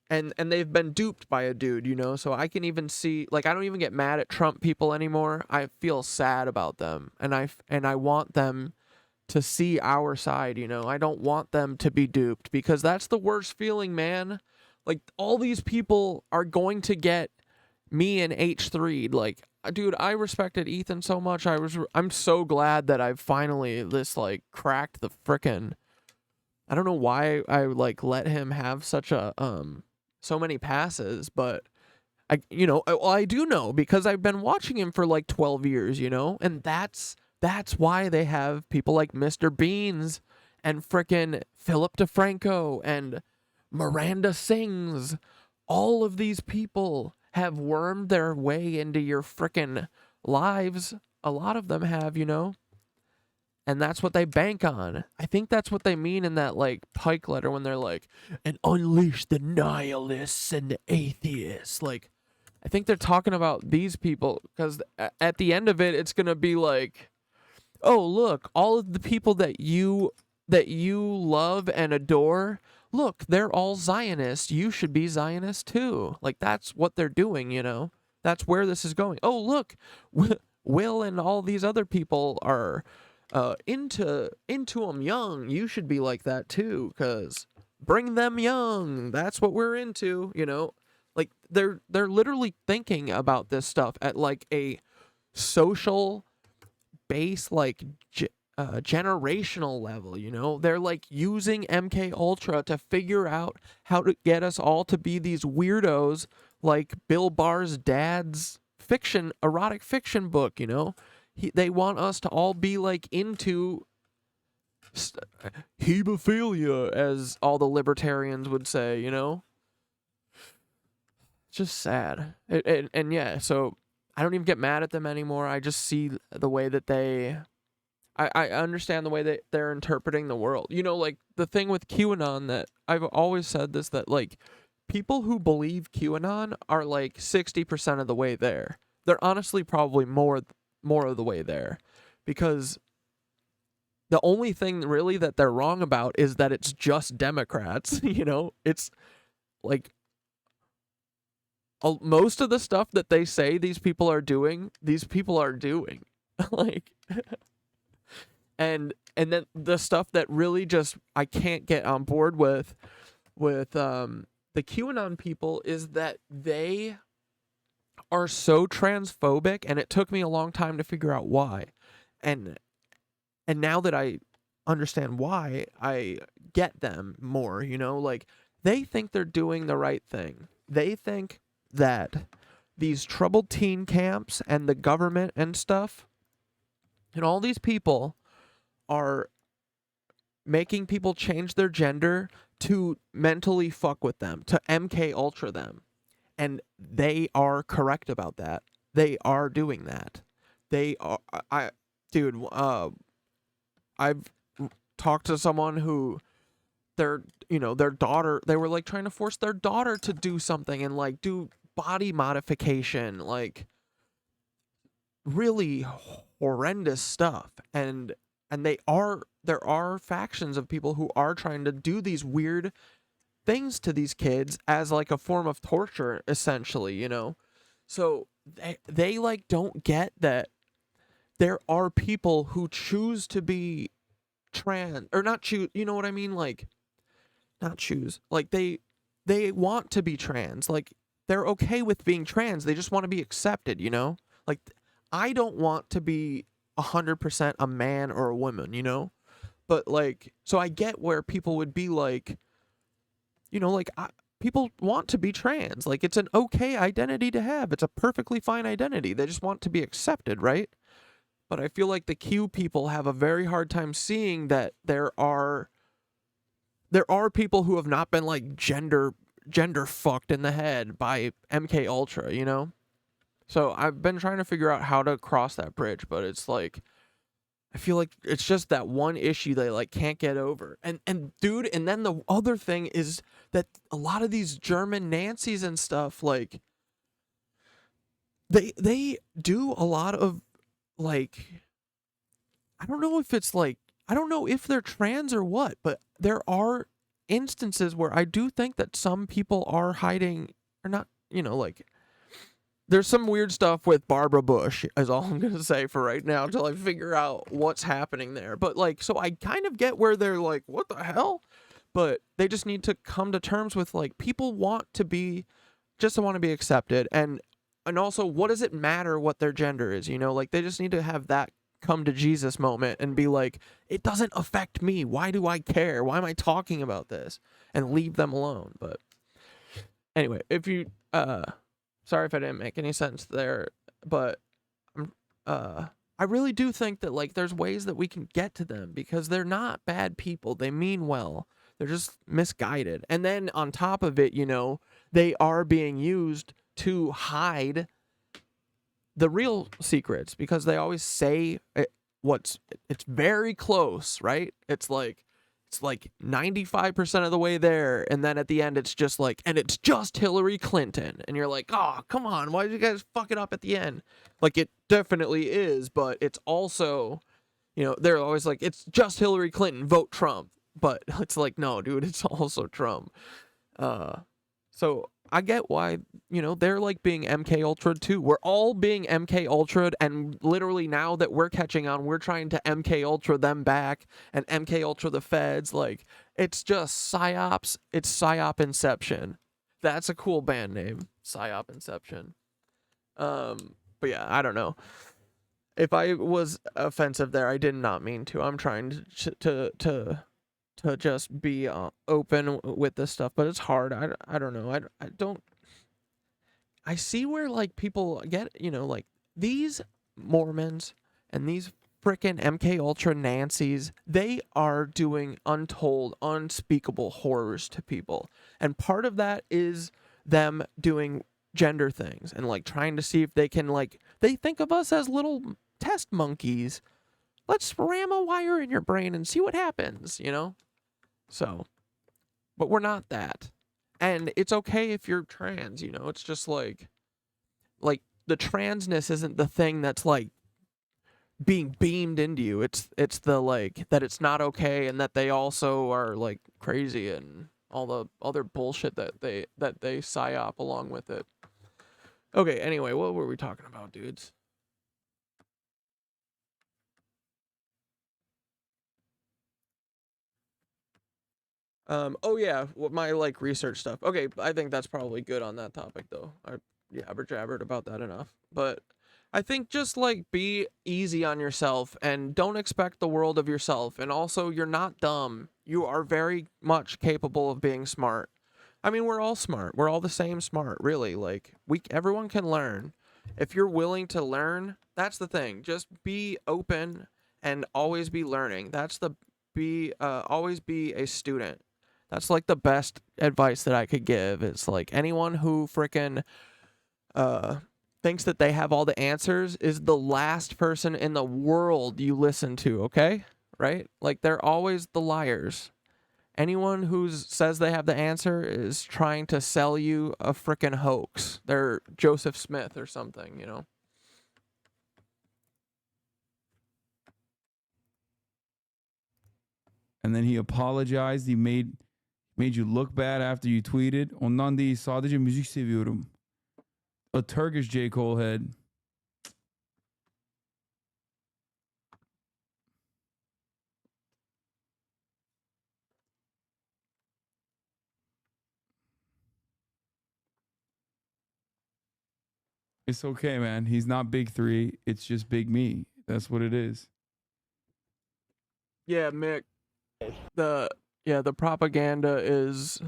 And they've been duped by a dude, so I can even see, like, I don't even get mad at Trump people anymore. I feel sad about them, and I want them to see our side, I don't want them to be duped, because that's the worst feeling, man. Like, all these people are going to get me and H3'd. Like, dude, I respected Ethan so much. I'm so glad that I've finally cracked the frickin' I don't know why I like let him have such a so many passes, but I do know because I've been watching him for like 12 years, and that's why they have people like Mr. Beans and frickin' Philip DeFranco and Miranda Sings. All of these people have wormed their way into your frickin' lives. A lot of them have, and that's what they bank on. I think that's what they mean in that like Pike letter when they're like, and unleash the nihilists and the atheists. Like, I think they're talking about these people because at the end of it, it's gonna be like, oh look, all of the people that you love and adore, look, they're all Zionists. You should be Zionist too. Like that's what they're doing. That's where this is going. Oh look, Will and all these other people are into them young. You should be like that too, cause bring them young. That's what we're into. Like they're literally thinking about this stuff at like a social base, like generational level. They're like using MK Ultra to figure out how to get us all to be these weirdos, like Bill Barr's dad's erotic fiction book. They want us to all be like into hebophilia, as all the libertarians would say. It's just sad. And yeah, so I don't even get mad at them anymore. I just see the way that I understand the way that they're interpreting the world. Like the thing with QAnon, that I've always said this, that like people who believe QAnon are like 60% of the way there. They're honestly probably more of the way there, because the only thing really that they're wrong about is that it's just Democrats. It's like most of the stuff that they say these people are doing. Like, and then the stuff that really just I can't get on board with the QAnon people is that they are so transphobic, and it took me a long time to figure out why. And now that I understand why, I get them more, like they think they're doing the right thing. They think that these troubled teen camps and the government and stuff and all these people are making people change their gender to mentally fuck with them, to MK Ultra them. And they are correct about that. They are doing that. They are. I've talked to someone who their daughter, they were like trying to force their daughter to do something and like do body modification, like really horrendous stuff. And there are factions of people who are trying to do these weird things to these kids as like a form of torture, essentially. So they like don't get that there are people who choose to be trans, or not choose, you know what I mean? Like not choose, like they want to be trans, like they're okay with being trans, they just want to be accepted. Like I don't want to be 100% a man or a woman, but like, so I get where people would be like, people want to be trans. Like, it's an okay identity to have. It's a perfectly fine identity. They just want to be accepted, right? But I feel like the Q people have a very hard time seeing that there are people who have not been like gender fucked in the head by MK Ultra, So I've been trying to figure out how to cross that bridge, but it's like, I feel like it's just that one issue they like can't get over. And dude, and then the other thing is that a lot of these German Nancies and stuff, like they do a lot of like, I don't know if they're trans or what, but there are instances where I do think that some people are hiding or not, like there's some weird stuff with Barbara Bush, is all I'm going to say for right now until I figure out what's happening there. But like, so I kind of get where they're like, what the hell? But they just need to come to terms with like, people want to be accepted. And also, what does it matter what their gender is? Like they just need to have that come to Jesus moment and be like, it doesn't affect me. Why do I care? Why am I talking about this? And leave them alone. But anyway, if you sorry if I didn't make any sense there, but I really do think that like there's ways that we can get to them because they're not bad people. They mean well. They're just misguided. And then on top of it, you know, they are being used to hide the real secrets because they always say it's very close, right? It's like 95% of the way there, and then at the end it's just like, and it's just Hillary Clinton, and you're like, oh, come on, why did you guys fuck it up at the end? Like, it definitely is, but it's also, you know, they're always like, it's just Hillary Clinton, vote Trump, but it's like, no, dude, it's also Trump. So I get why, you know, they're like being MK Ultra too. We're all being MK Ultra'd, and literally now that we're catching on, we're trying to MK Ultra them back and MK Ultra the feds. Like, it's just psyops. It's psyop inception. That's a cool band name, psyop inception. But yeah, I don't know. If I was offensive there, I did not mean to. I'm trying to just be open with this stuff, but it's hard. I don't know. I see where like people get, you know, like these Mormons and these frickin' MK Ultra Nancys, they are doing untold, unspeakable horrors to people. And part of that is them doing gender things and like trying to see if they can, like, they think of us as little test monkeys. Let's ram a wire in your brain and see what happens, you know? So, but we're not that. And it's okay if you're trans, you know? It's just like the transness isn't the thing that's like being beamed into you. It's the like that it's not okay and that they also are like crazy and all the other bullshit that they psyop along with it. Okay, anyway, what were we talking about, dudes? Oh yeah, my like research stuff. Okay, I think that's probably good on that topic though. I jabbered about that enough. But I think just like be easy on yourself and don't expect the world of yourself. And also, you're not dumb. You are very much capable of being smart. I mean, we're all smart. We're all the same smart, really. Like everyone can learn. If you're willing to learn, that's the thing. Just be open and always be learning. That's the always be a student. That's like the best advice that I could give. It's like anyone who frickin' thinks that they have all the answers is the last person in the world you listen to, okay? Right? Like, they're always the liars. Anyone who says they have the answer is trying to sell you a frickin' hoax. They're Joseph Smith or something, you know? And then he apologized. He made you look bad after you tweeted. Ondan değil, sadece müzik seviyorum. A Turkish J. Cole head. It's okay, man. He's not big three. It's just big me. That's what it is. Yeah, Mick. The propaganda is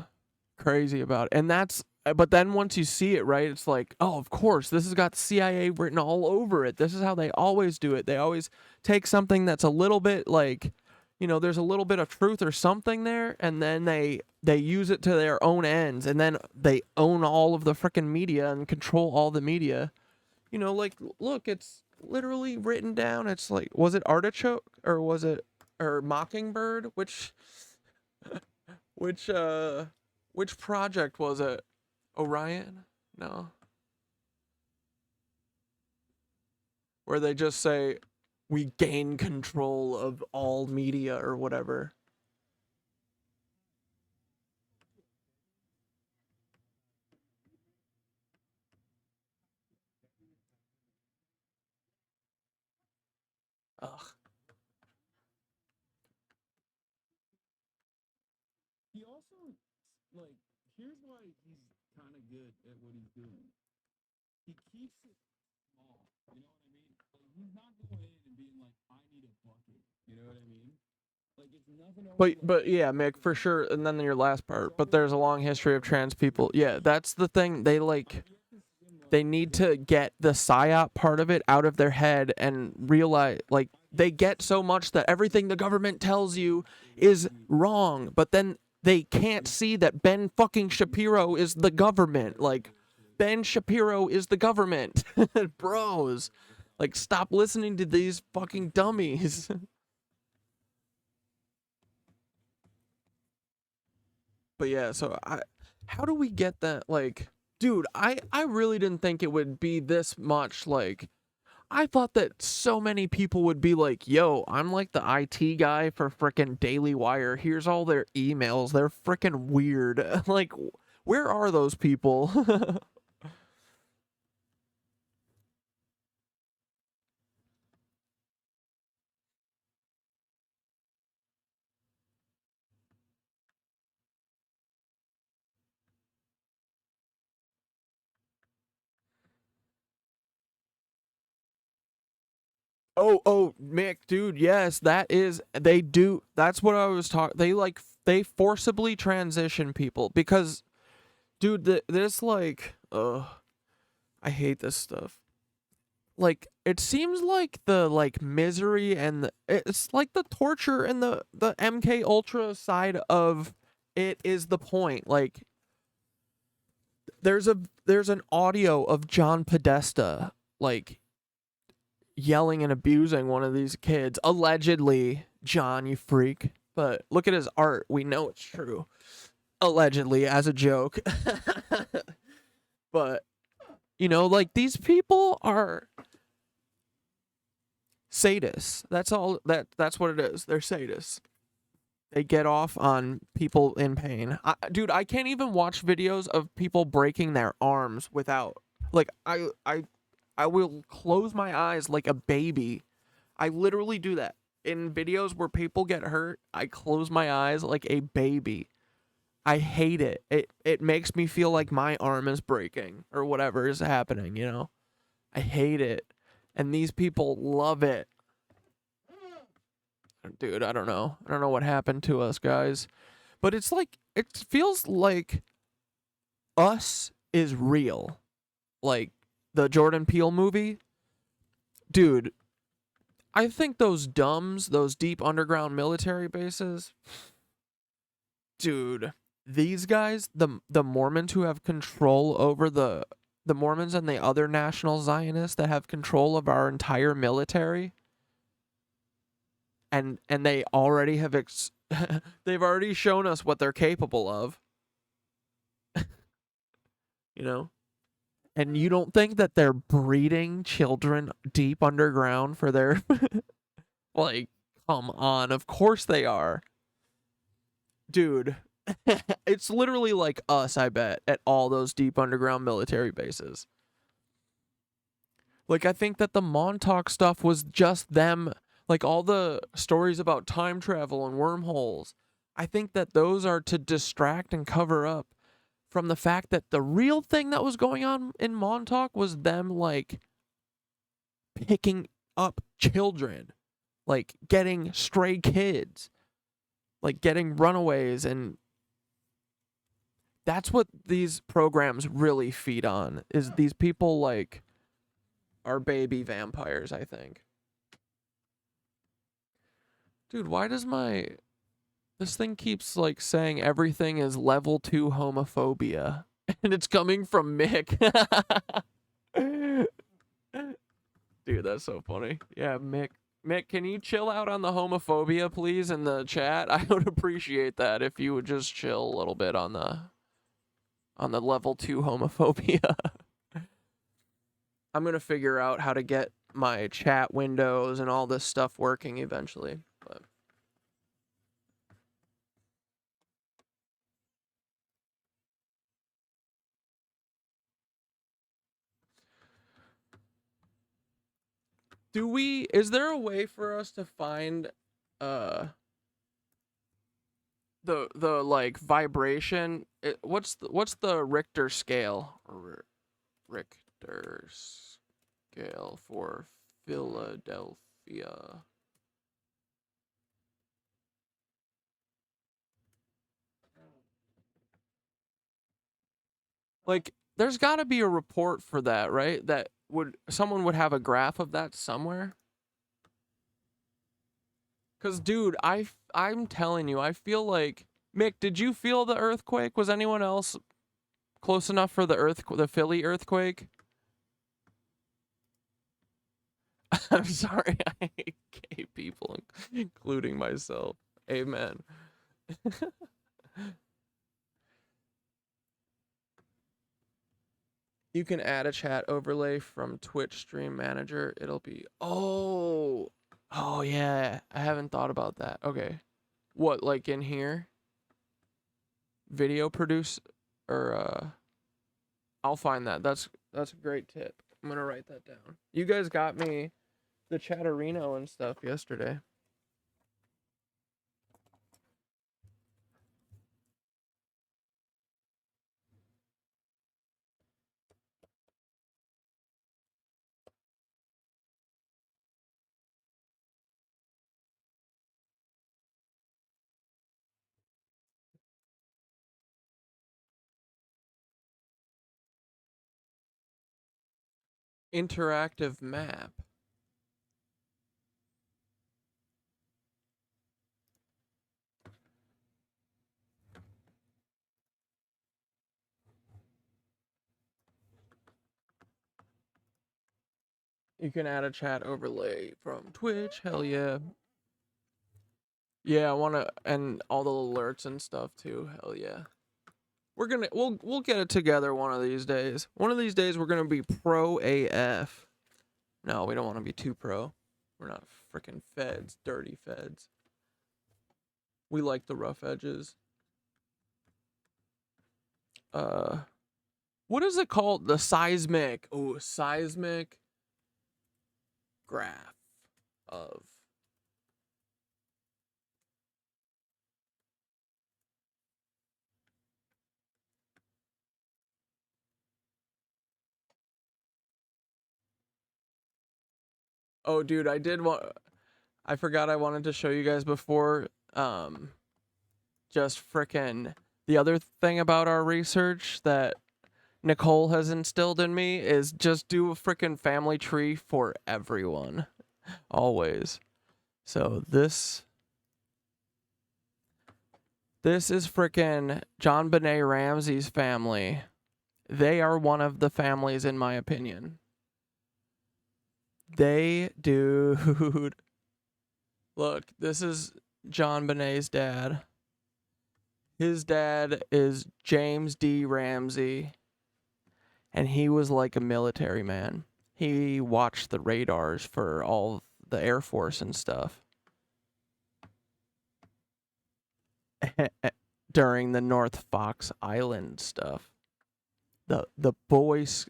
crazy about it. And that's, but then once you see it, right, it's like, oh, of course, this has got CIA written all over it. This is how they always do it. They always take something that's a little bit like, you know, there's a little bit of truth or something there, and then they use it to their own ends, and then they own all of the frickin' media and control all the media. You know, like, look, it's literally written down. It's like, was it Artichoke or was it, or Mockingbird? Which project was it? Orion? No. Where they just say, we gain control of all media or whatever. Ugh. He also, like, here's why he's kind of good at what he's doing. He keeps it small. You know what I mean? Like, he's not going in and being like, You know what I mean? Like it's nothing over But yeah, Mick, for sure. And then your last part. But there's a long history of trans people. Yeah, that's the thing. They need to get the psyop part of it out of their head and realize, like, they get so much that everything the government tells you is wrong, but then they can't see that Ben fucking Shapiro is the government. Like, Ben Shapiro is the government. Bros, like, stop listening to these fucking dummies. But yeah, so how do we get that? Like, dude, I really didn't think it would be this much. Like, I thought that so many people would be like, yo, I'm like the IT guy for frickin' Daily Wire. Here's all their emails. They're frickin' weird. Like, where are those people? Oh, Mick, dude, yes, they do. That's what I was talking. They forcibly transition people because, dude, there's like, I hate this stuff. Like, it seems like the like misery and it's like the torture and the MK Ultra side of it is the point. Like, there's an audio of John Podesta like yelling and abusing one of these kids, allegedly. John, you freak. But look at his art. We know it's true. Allegedly, as a joke. But, you know, like, these people are sadists. That's all. That's what it is. They're sadists. They get off on people in pain. Dude, I can't even watch videos of people breaking their arms without, like, I will close my eyes like a baby. I literally do that. In videos where people get hurt, I close my eyes like a baby. I hate it. It makes me feel like my arm is breaking or whatever is happening, you know? I hate it. And these people love it. Dude, I don't know. I don't know what happened to us, guys. But it's like, it feels like Us is real. Like, the Jordan Peele movie, dude, I think those DUMBs, those deep underground military bases, dude, these guys, the Mormons who have control over the Mormons and the other national Zionists that have control of our entire military, and they already have they've already shown us what they're capable of. You know? And you don't think that they're breeding children deep underground for their... Like, come on. Of course they are. Dude, it's literally like Us, I bet, at all those deep underground military bases. Like, I think that the Montauk stuff was just them. Like, all the stories about time travel and wormholes. I think that those are to distract and cover up from the fact that the real thing that was going on in Montauk was them, like, picking up children, like, getting stray kids, like, getting runaways, and that's what these programs really feed on, is these people, like, are baby vampires, I think. Dude, why does this thing keeps, like, saying everything is level 2 homophobia. And it's coming from Mick. Dude, that's so funny. Yeah, Mick. Mick, can you chill out on the homophobia, please, in the chat? I would appreciate that if you would just chill a little bit on the level 2 homophobia. I'm going to figure out how to get my chat windows and all this stuff working eventually. But is there a way for us to find the like vibration? What's the Richter scale? Richter scale for Philadelphia. Like, there's got to be a report for that, right? That someone would have a graph of that somewhere. Cause, dude, I'm telling you, I feel like Mick. Did you feel the earthquake? Was anyone else close enough for the Philly earthquake? I'm sorry, I hate gay people, including myself. Amen. You can add a chat overlay from Twitch Stream Manager. It'll be oh yeah. I haven't thought about that. Okay, what, like in here? Video produce or I'll find that. That's a great tip. I'm gonna write that down. You guys got me the Chatterino and stuff yesterday. Interactive map. You can add a chat overlay from Twitch. Hell yeah. Yeah, I wanna, and all the alerts and stuff too. Hell yeah. We'll get it together one of these days. One of these days we're gonna be pro AF. No, we don't want to be too pro. We're not freaking feds, dirty feds. We like the rough edges. What is it called? The seismic. Oh, seismic graph of Oh, dude, I forgot I wanted to show you guys before. Just frickin' the other thing about our research that Nicole has instilled in me is just do a frickin' family tree for everyone. Always. So this is frickin' John Benet Ramsey's family. They are one of the families in my opinion. Dude. Look, this is John Benet's dad. His dad is James D. Ramsey, and he was like a military man. He watched the radars for all the Air Force and stuff during the North Fox Island stuff. The boys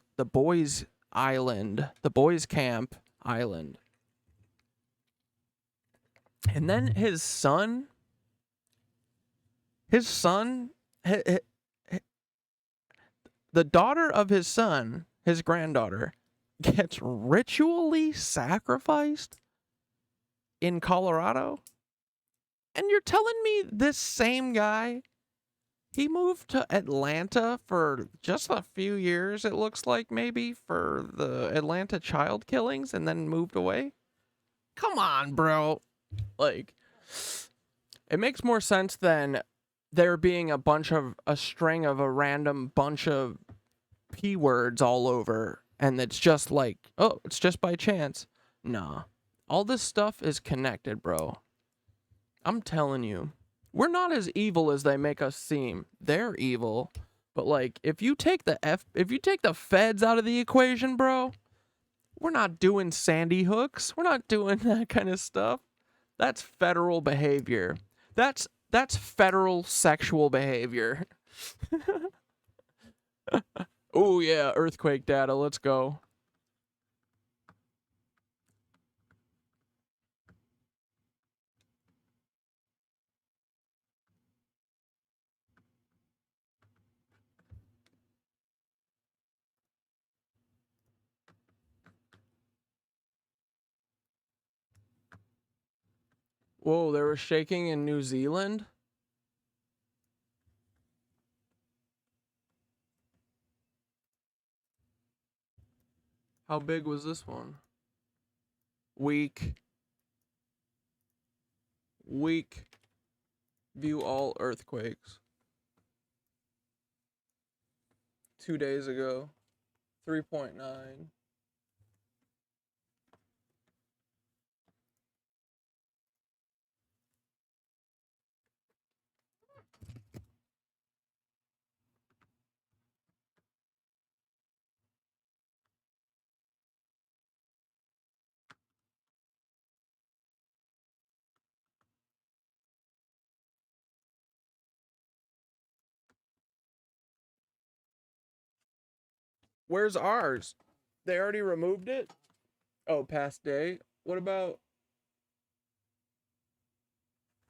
island, the boys camp island. And then his son, the daughter of his son, his granddaughter, gets ritually sacrificed in Colorado. And you're telling me this same guy, he moved to Atlanta for just a few years, it looks like, maybe, for the Atlanta child killings, and then moved away? Come on, bro. Like, it makes more sense than there being a string of a random bunch of P words all over, and it's just like, oh, it's just by chance. Nah. All this stuff is connected, bro. I'm telling you. We're not as evil as they make us seem. They're evil. But like, if you take the feds out of the equation, bro, we're not doing Sandy Hooks. We're not doing that kind of stuff. That's federal behavior. That's federal sexual behavior. Oh yeah, earthquake data. Let's go. Whoa, there was shaking in New Zealand? How big was this one? Weak. View all earthquakes. 2 days ago. 3.9. Where's ours? They already removed it? Oh, past day. What about...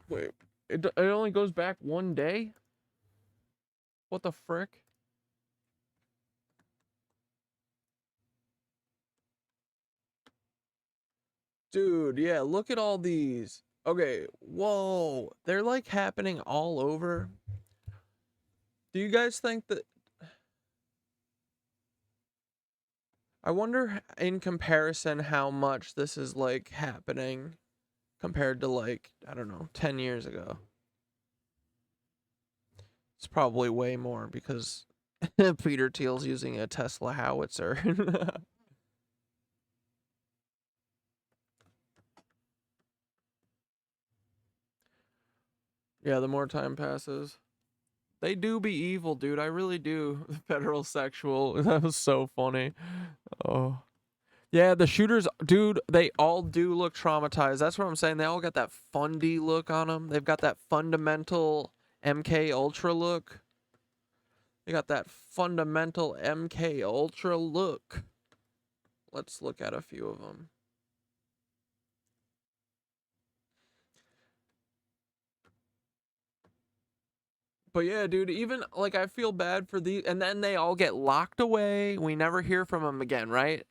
Wait, it only goes back 1 day? What the frick? Dude, yeah, look at all these. Okay, whoa. They're like happening all over. Do you guys think that... I wonder in comparison how much this is like happening compared to like, I don't know, 10 years ago. It's probably way more because Peter Thiel's using a Tesla howitzer. Yeah, the more time passes. They do be evil, dude. I really do. Federal sexual. That was so funny. Oh. Yeah, the shooters, dude, they all do look traumatized. That's what I'm saying. They all got that fundy look on them. They've got that fundamental MK Ultra look. They got that fundamental MK Ultra look. Let's look at a few of them. But yeah, dude, even like I feel bad for these, and then they all get locked away. We never hear from them again, right?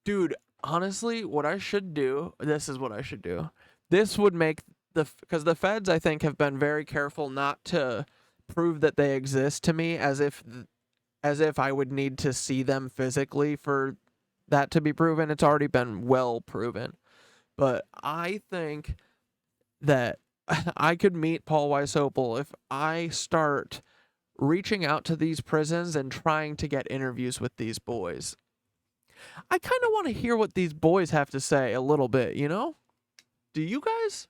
Dude, honestly, what I should do, this is what I should do. This would make because the feds, I think, have been very careful not to prove that they exist to me as if I would need to see them physically for that to be proven. It's already been well proven. But I think that I could meet Paul Weishaupt if I start reaching out to these prisons and trying to get interviews with these boys. I kind of want to hear what these boys have to say a little bit, you know? Do you guys?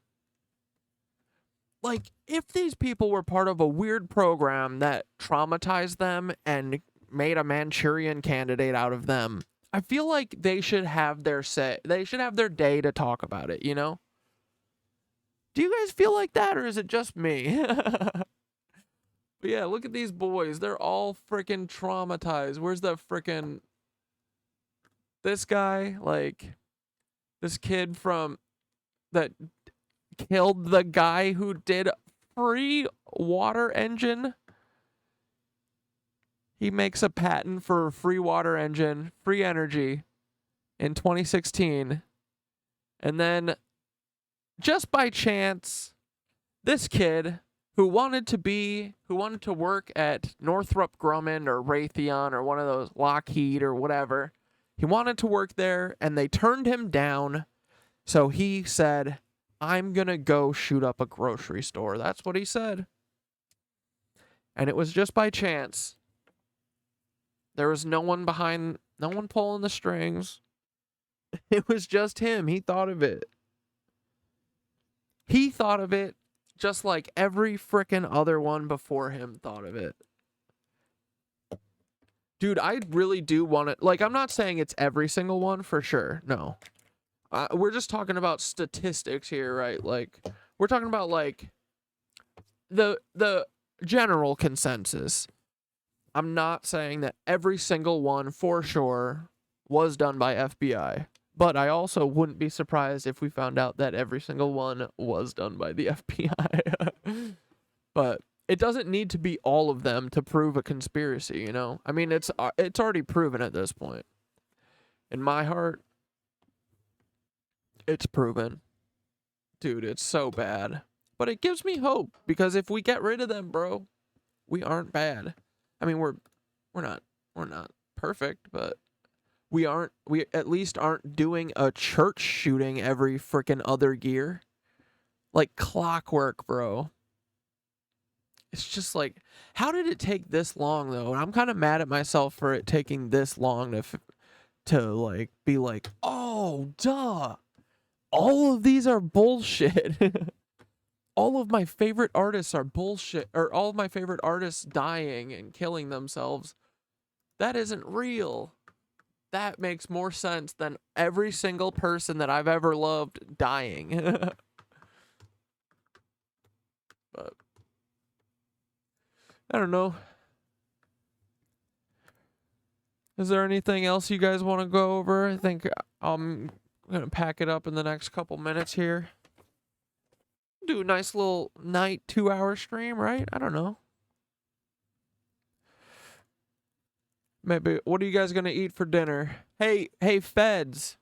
Like, if these people were part of a weird program that traumatized them and made a Manchurian candidate out of them, I feel like they should have their say. They should have their day to talk about it, you know? Do you guys feel like that, or is it just me? But yeah, look at these boys. They're all freaking traumatized. Where's the freaking... This guy, like, this kid from... that killed the guy who did free water engine. He makes a patent for free water engine, free energy, in 2016. And then... just by chance, this kid who wanted to work at Northrop Grumman or Raytheon or one of those, Lockheed or whatever, he wanted to work there and they turned him down. So he said, I'm going to go shoot up a grocery store. That's what he said. And it was just by chance. There was no one pulling the strings. It was just him. He thought of it. He thought of it just like every frickin' other one before him thought of it. Dude, I really do want to... like, I'm not saying it's every single one for sure. No. We're just talking about statistics here, right? Like, we're talking about, like, the general consensus. I'm not saying that every single one for sure was done by FBI. But I also wouldn't be surprised if we found out that every single one was done by the FBI. But it doesn't need to be all of them to prove a conspiracy, you know? I mean, it's already proven at this point. In my heart, it's proven. Dude, it's so bad. But it gives me hope, because if we get rid of them, bro, we aren't bad. I mean, we're not perfect, but we at least aren't doing a church shooting every freaking other year. Like clockwork, bro. It's just like, how did it take this long though? And I'm kind of mad at myself for it taking this long to like be like, oh, duh. All of these are bullshit. All of my favorite artists are bullshit, or all of my favorite artists dying and killing themselves. That isn't real. That makes more sense than every single person that I've ever loved dying. But I don't know. Is there anything else you guys want to go over? I think I'm going to pack it up in the next couple minutes here. Do a nice little night 2-hour stream, right? I don't know. Maybe, what are you guys going to eat for dinner? Hey, feds.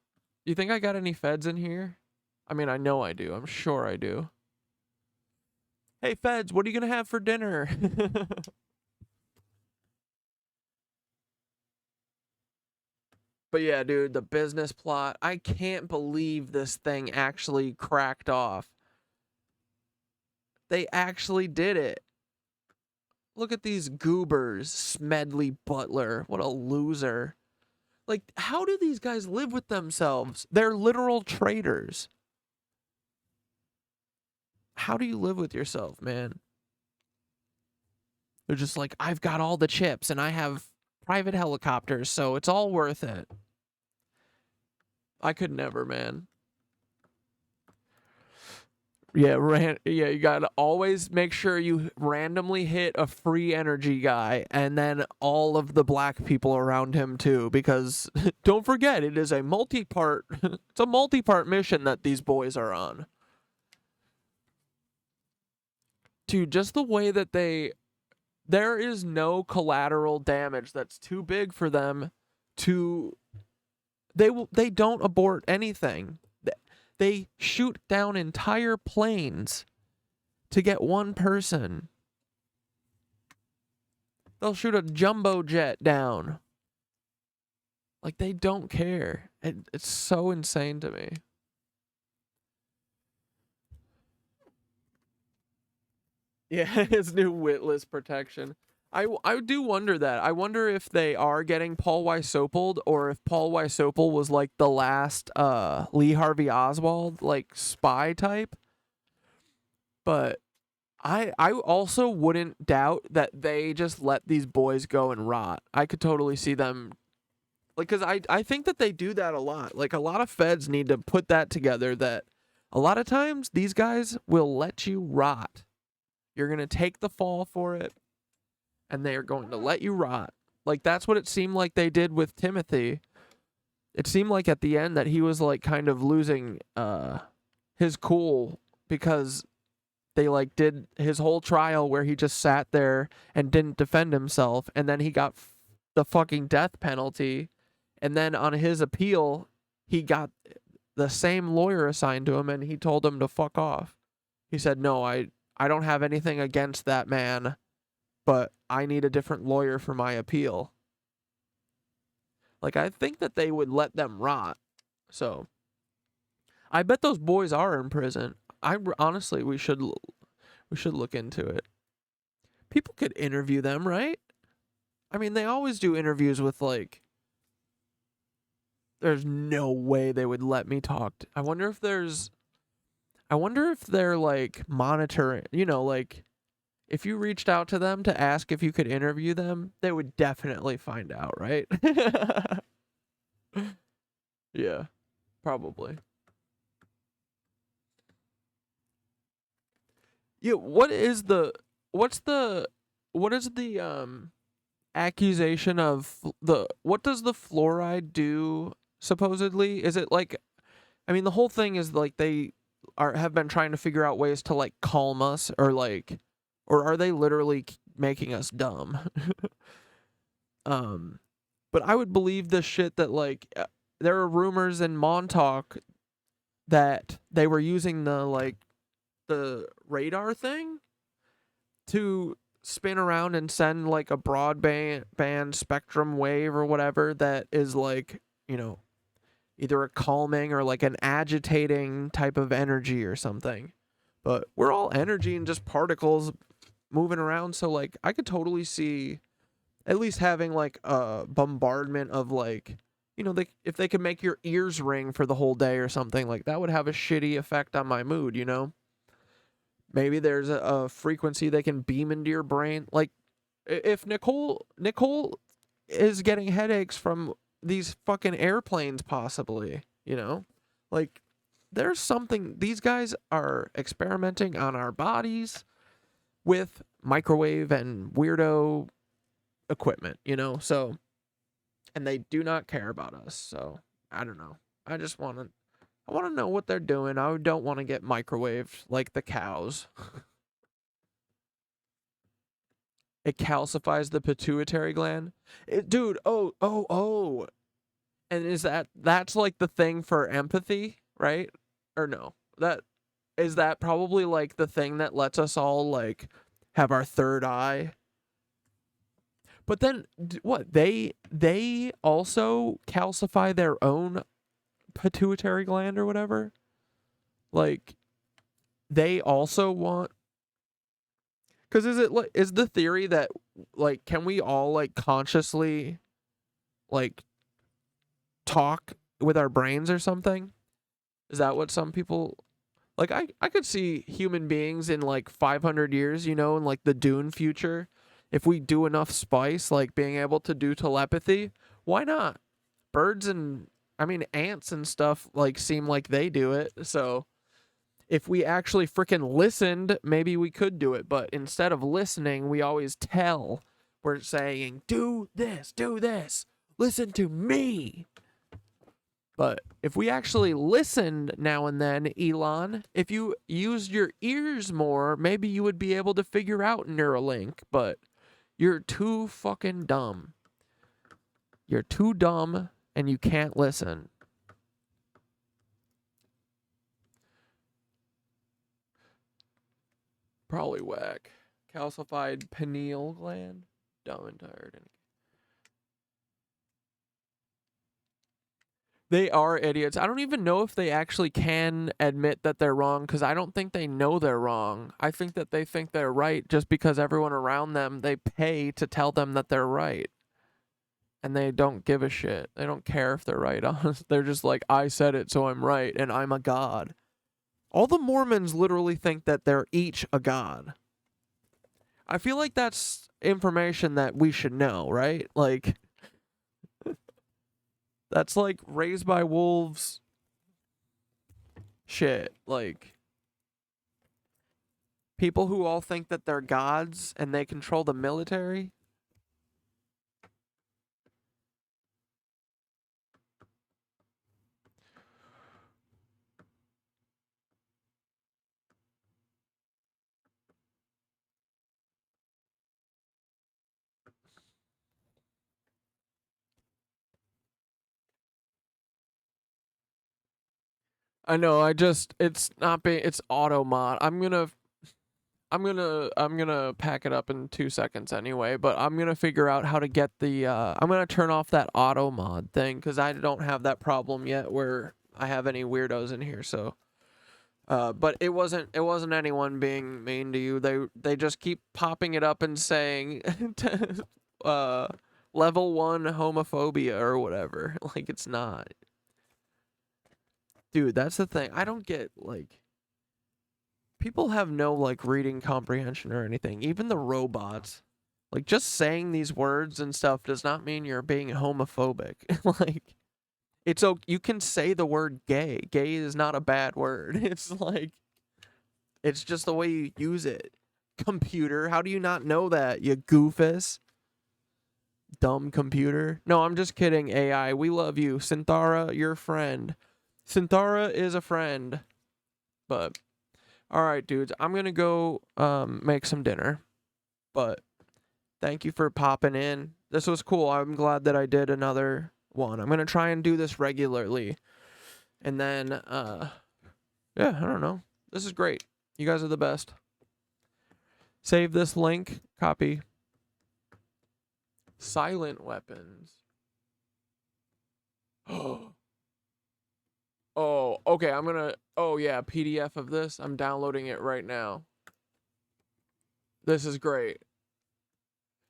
You think I got any feds in here? I mean, I know I do. I'm sure I do. Hey, feds, what are you going to have for dinner? But yeah, dude, the business plot. I can't believe this thing actually cracked off. They actually did it. Look at these goobers. Smedley Butler. What a loser. Like, how do these guys live with themselves? They're literal traitors. How do you live with yourself, man? They're just like, I've got all the chips and I have private helicopters, so it's all worth it. I could never, man. Yeah, you gotta always make sure you randomly hit a free energy guy and then all of the black people around him too, because don't forget, it is a multi-part it's a multi-part mission that these boys are on. Dude, just the way that there is no collateral damage that's too big for them to they don't abort anything. They shoot down entire planes to get one person. They'll shoot a jumbo jet down. Like, they don't care. It's so insane to me. Yeah, his new witless protection. I do wonder that. I wonder if they are getting Paul Wysopal, or if Paul Wysopal was like the last Lee Harvey Oswald, like, spy type. But I also wouldn't doubt that they just let these boys go and rot. I could totally see them, like, because I think that they do that a lot. Like, a lot of feds need to put that together, that a lot of times these guys will let you rot. You're going to take the fall for it, and they are going to let you rot. Like, that's what it seemed like they did with Timothy. It seemed like at the end that he was, like, kind of losing his cool, because they, like, did his whole trial where he just sat there and didn't defend himself, and then he got the fucking death penalty, and then on his appeal, he got the same lawyer assigned to him, and he told him to fuck off. He said, no, I don't have anything against that man, but I need a different lawyer for my appeal. Like, I think that they would let them rot. So, I bet those boys are in prison. Honestly, we should look into it. People could interview them, right? I mean, they always do interviews with, like, there's no way they would let me talk. I wonder if they're, like, monitoring, you know, like, if you reached out to them to ask if you could interview them, they would definitely find out, right? Yeah, probably. Yeah, what is the accusation of what does the fluoride do supposedly? Is it like, I mean, the whole thing is like they have been trying to figure out ways to, like, calm us, or are they literally making us dumb? But I would believe this shit that, like, there are rumors in Montauk that they were using the radar thing to spin around and send, like, a broadband spectrum wave or whatever that is, like, you know, either a calming or like an agitating type of energy or something. But we're all energy and just particles moving around. So like I could totally see at least having like a bombardment of like, you know, if they could make your ears ring for the whole day or something, like that would have a shitty effect on my mood, you know? Maybe there's a frequency they can beam into your brain. Like if Nicole is getting headaches from these fucking airplanes possibly, you know? Like there's something, these guys are experimenting on our bodies with microwave and weirdo equipment, you know? So, and they do not care about us. So, I don't know. I want to know what they're doing. I don't want to get microwaved like the cows. It calcifies the pituitary gland. Dude, oh. And that's like the thing for empathy, right? Or no? That probably like the thing that lets us all like have our third eye. But then what? They also calcify their own pituitary gland or whatever. Like they also want, because is the theory that like can we all like consciously like talk with our brains or something? Is that what some people like? I could see human beings in like 500 years, you know, in like the Dune future, if we do enough spice, like being able to do telepathy. Why not? Birds and ants and stuff like seem like they do it. So if we actually freaking listened, maybe we could do it. But instead of listening, we always tell. We're saying, do this, listen to me. But if we actually listened now and then, Elon, if you used your ears more, maybe you would be able to figure out Neuralink. But you're too fucking dumb. You're too dumb and you can't listen. Probably whack. Calcified pineal gland. Dumb and tired. They are idiots. I don't even know if they actually can admit that they're wrong, because I don't think they know they're wrong. I think that they think they're right just because everyone around them, they pay to tell them that they're right. And they don't give a shit. They don't care if they're right. They're just like, I said it, so I'm right, and I'm a god. All the Mormons literally think that they're each a god. I feel like that's information that we should know, right? Like, that's like raised by wolves shit. Like, people who all think that they're gods and they control the military. I know, it's not being, it's auto mod. I'm gonna pack it up in 2 seconds anyway, but I'm gonna figure out how to get the, I'm gonna turn off that auto mod thing, because I don't have that problem yet where I have any weirdos in here, so. But it wasn't anyone being mean to you. They just keep popping it up and saying, level 1 homophobia or whatever. Like, it's not. Dude, that's the thing. I don't get, like, people have no, like, reading comprehension or anything. Even the robots. Like, just saying these words and stuff does not mean you're being homophobic. Like, you can say the word gay. Gay is not a bad word. It's like, it's just the way you use it. Computer, how do you not know that, you goofus? Dumb computer. No, I'm just kidding, AI. We love you. Synthara, you're a friend. Synthara is a friend. But, alright, dudes. I'm gonna go make some dinner. But, thank you for popping in. This was cool. I'm glad that I did another one. I'm gonna try and do this regularly. And then, yeah, I don't know. This is great. You guys are the best. Save this link. Copy. Silent weapons. Oh, okay. I'm gonna. Oh yeah, PDF of this. I'm downloading it right now. This is great.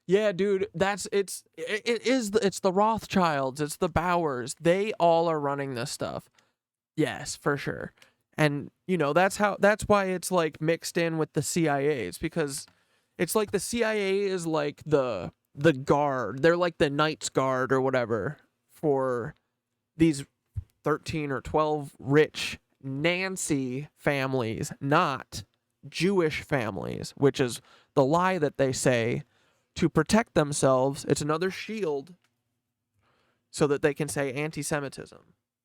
Yeah, dude. It's the Rothschilds. It's the Bowers. They all are running this stuff. Yes, for sure. And you know that's why it's like mixed in with the CIA. It's because it's like the CIA is like the guard. They're like the Knights Guard or whatever for these 13 or 12 rich Nancy families, not Jewish families, which is the lie that they say to protect themselves. It's another shield so that they can say anti-Semitism.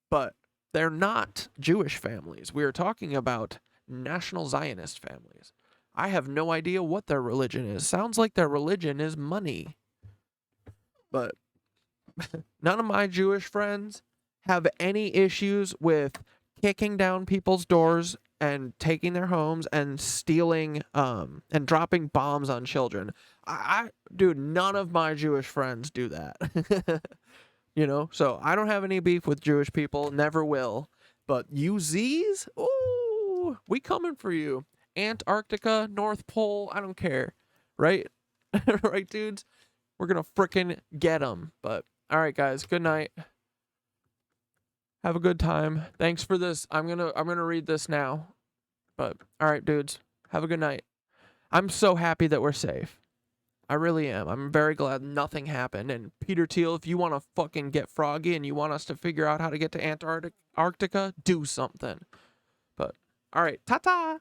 But they're not Jewish families. We are talking about National Zionist families. I have no idea what their religion is. Sounds like their religion is money. But none of my Jewish friends have any issues with kicking down people's doors and taking their homes and stealing and dropping bombs on children. Dude, none of my Jewish friends do that. You know, so I don't have any beef with Jewish people, never will. But you Z's, ooh, we coming for you. Antarctica, North Pole, I don't care, right? Right, dudes? We're gonna frickin' get them. But all right, guys, good night. Have a good time. Thanks for this. I'm gonna read this now. But all right, dudes, have a good night. I'm so happy that we're safe. I really am. I'm very glad nothing happened. And Peter Thiel, if you want to fucking get froggy and you want us to figure out how to get to Antarctica, do something. But all right, ta-ta.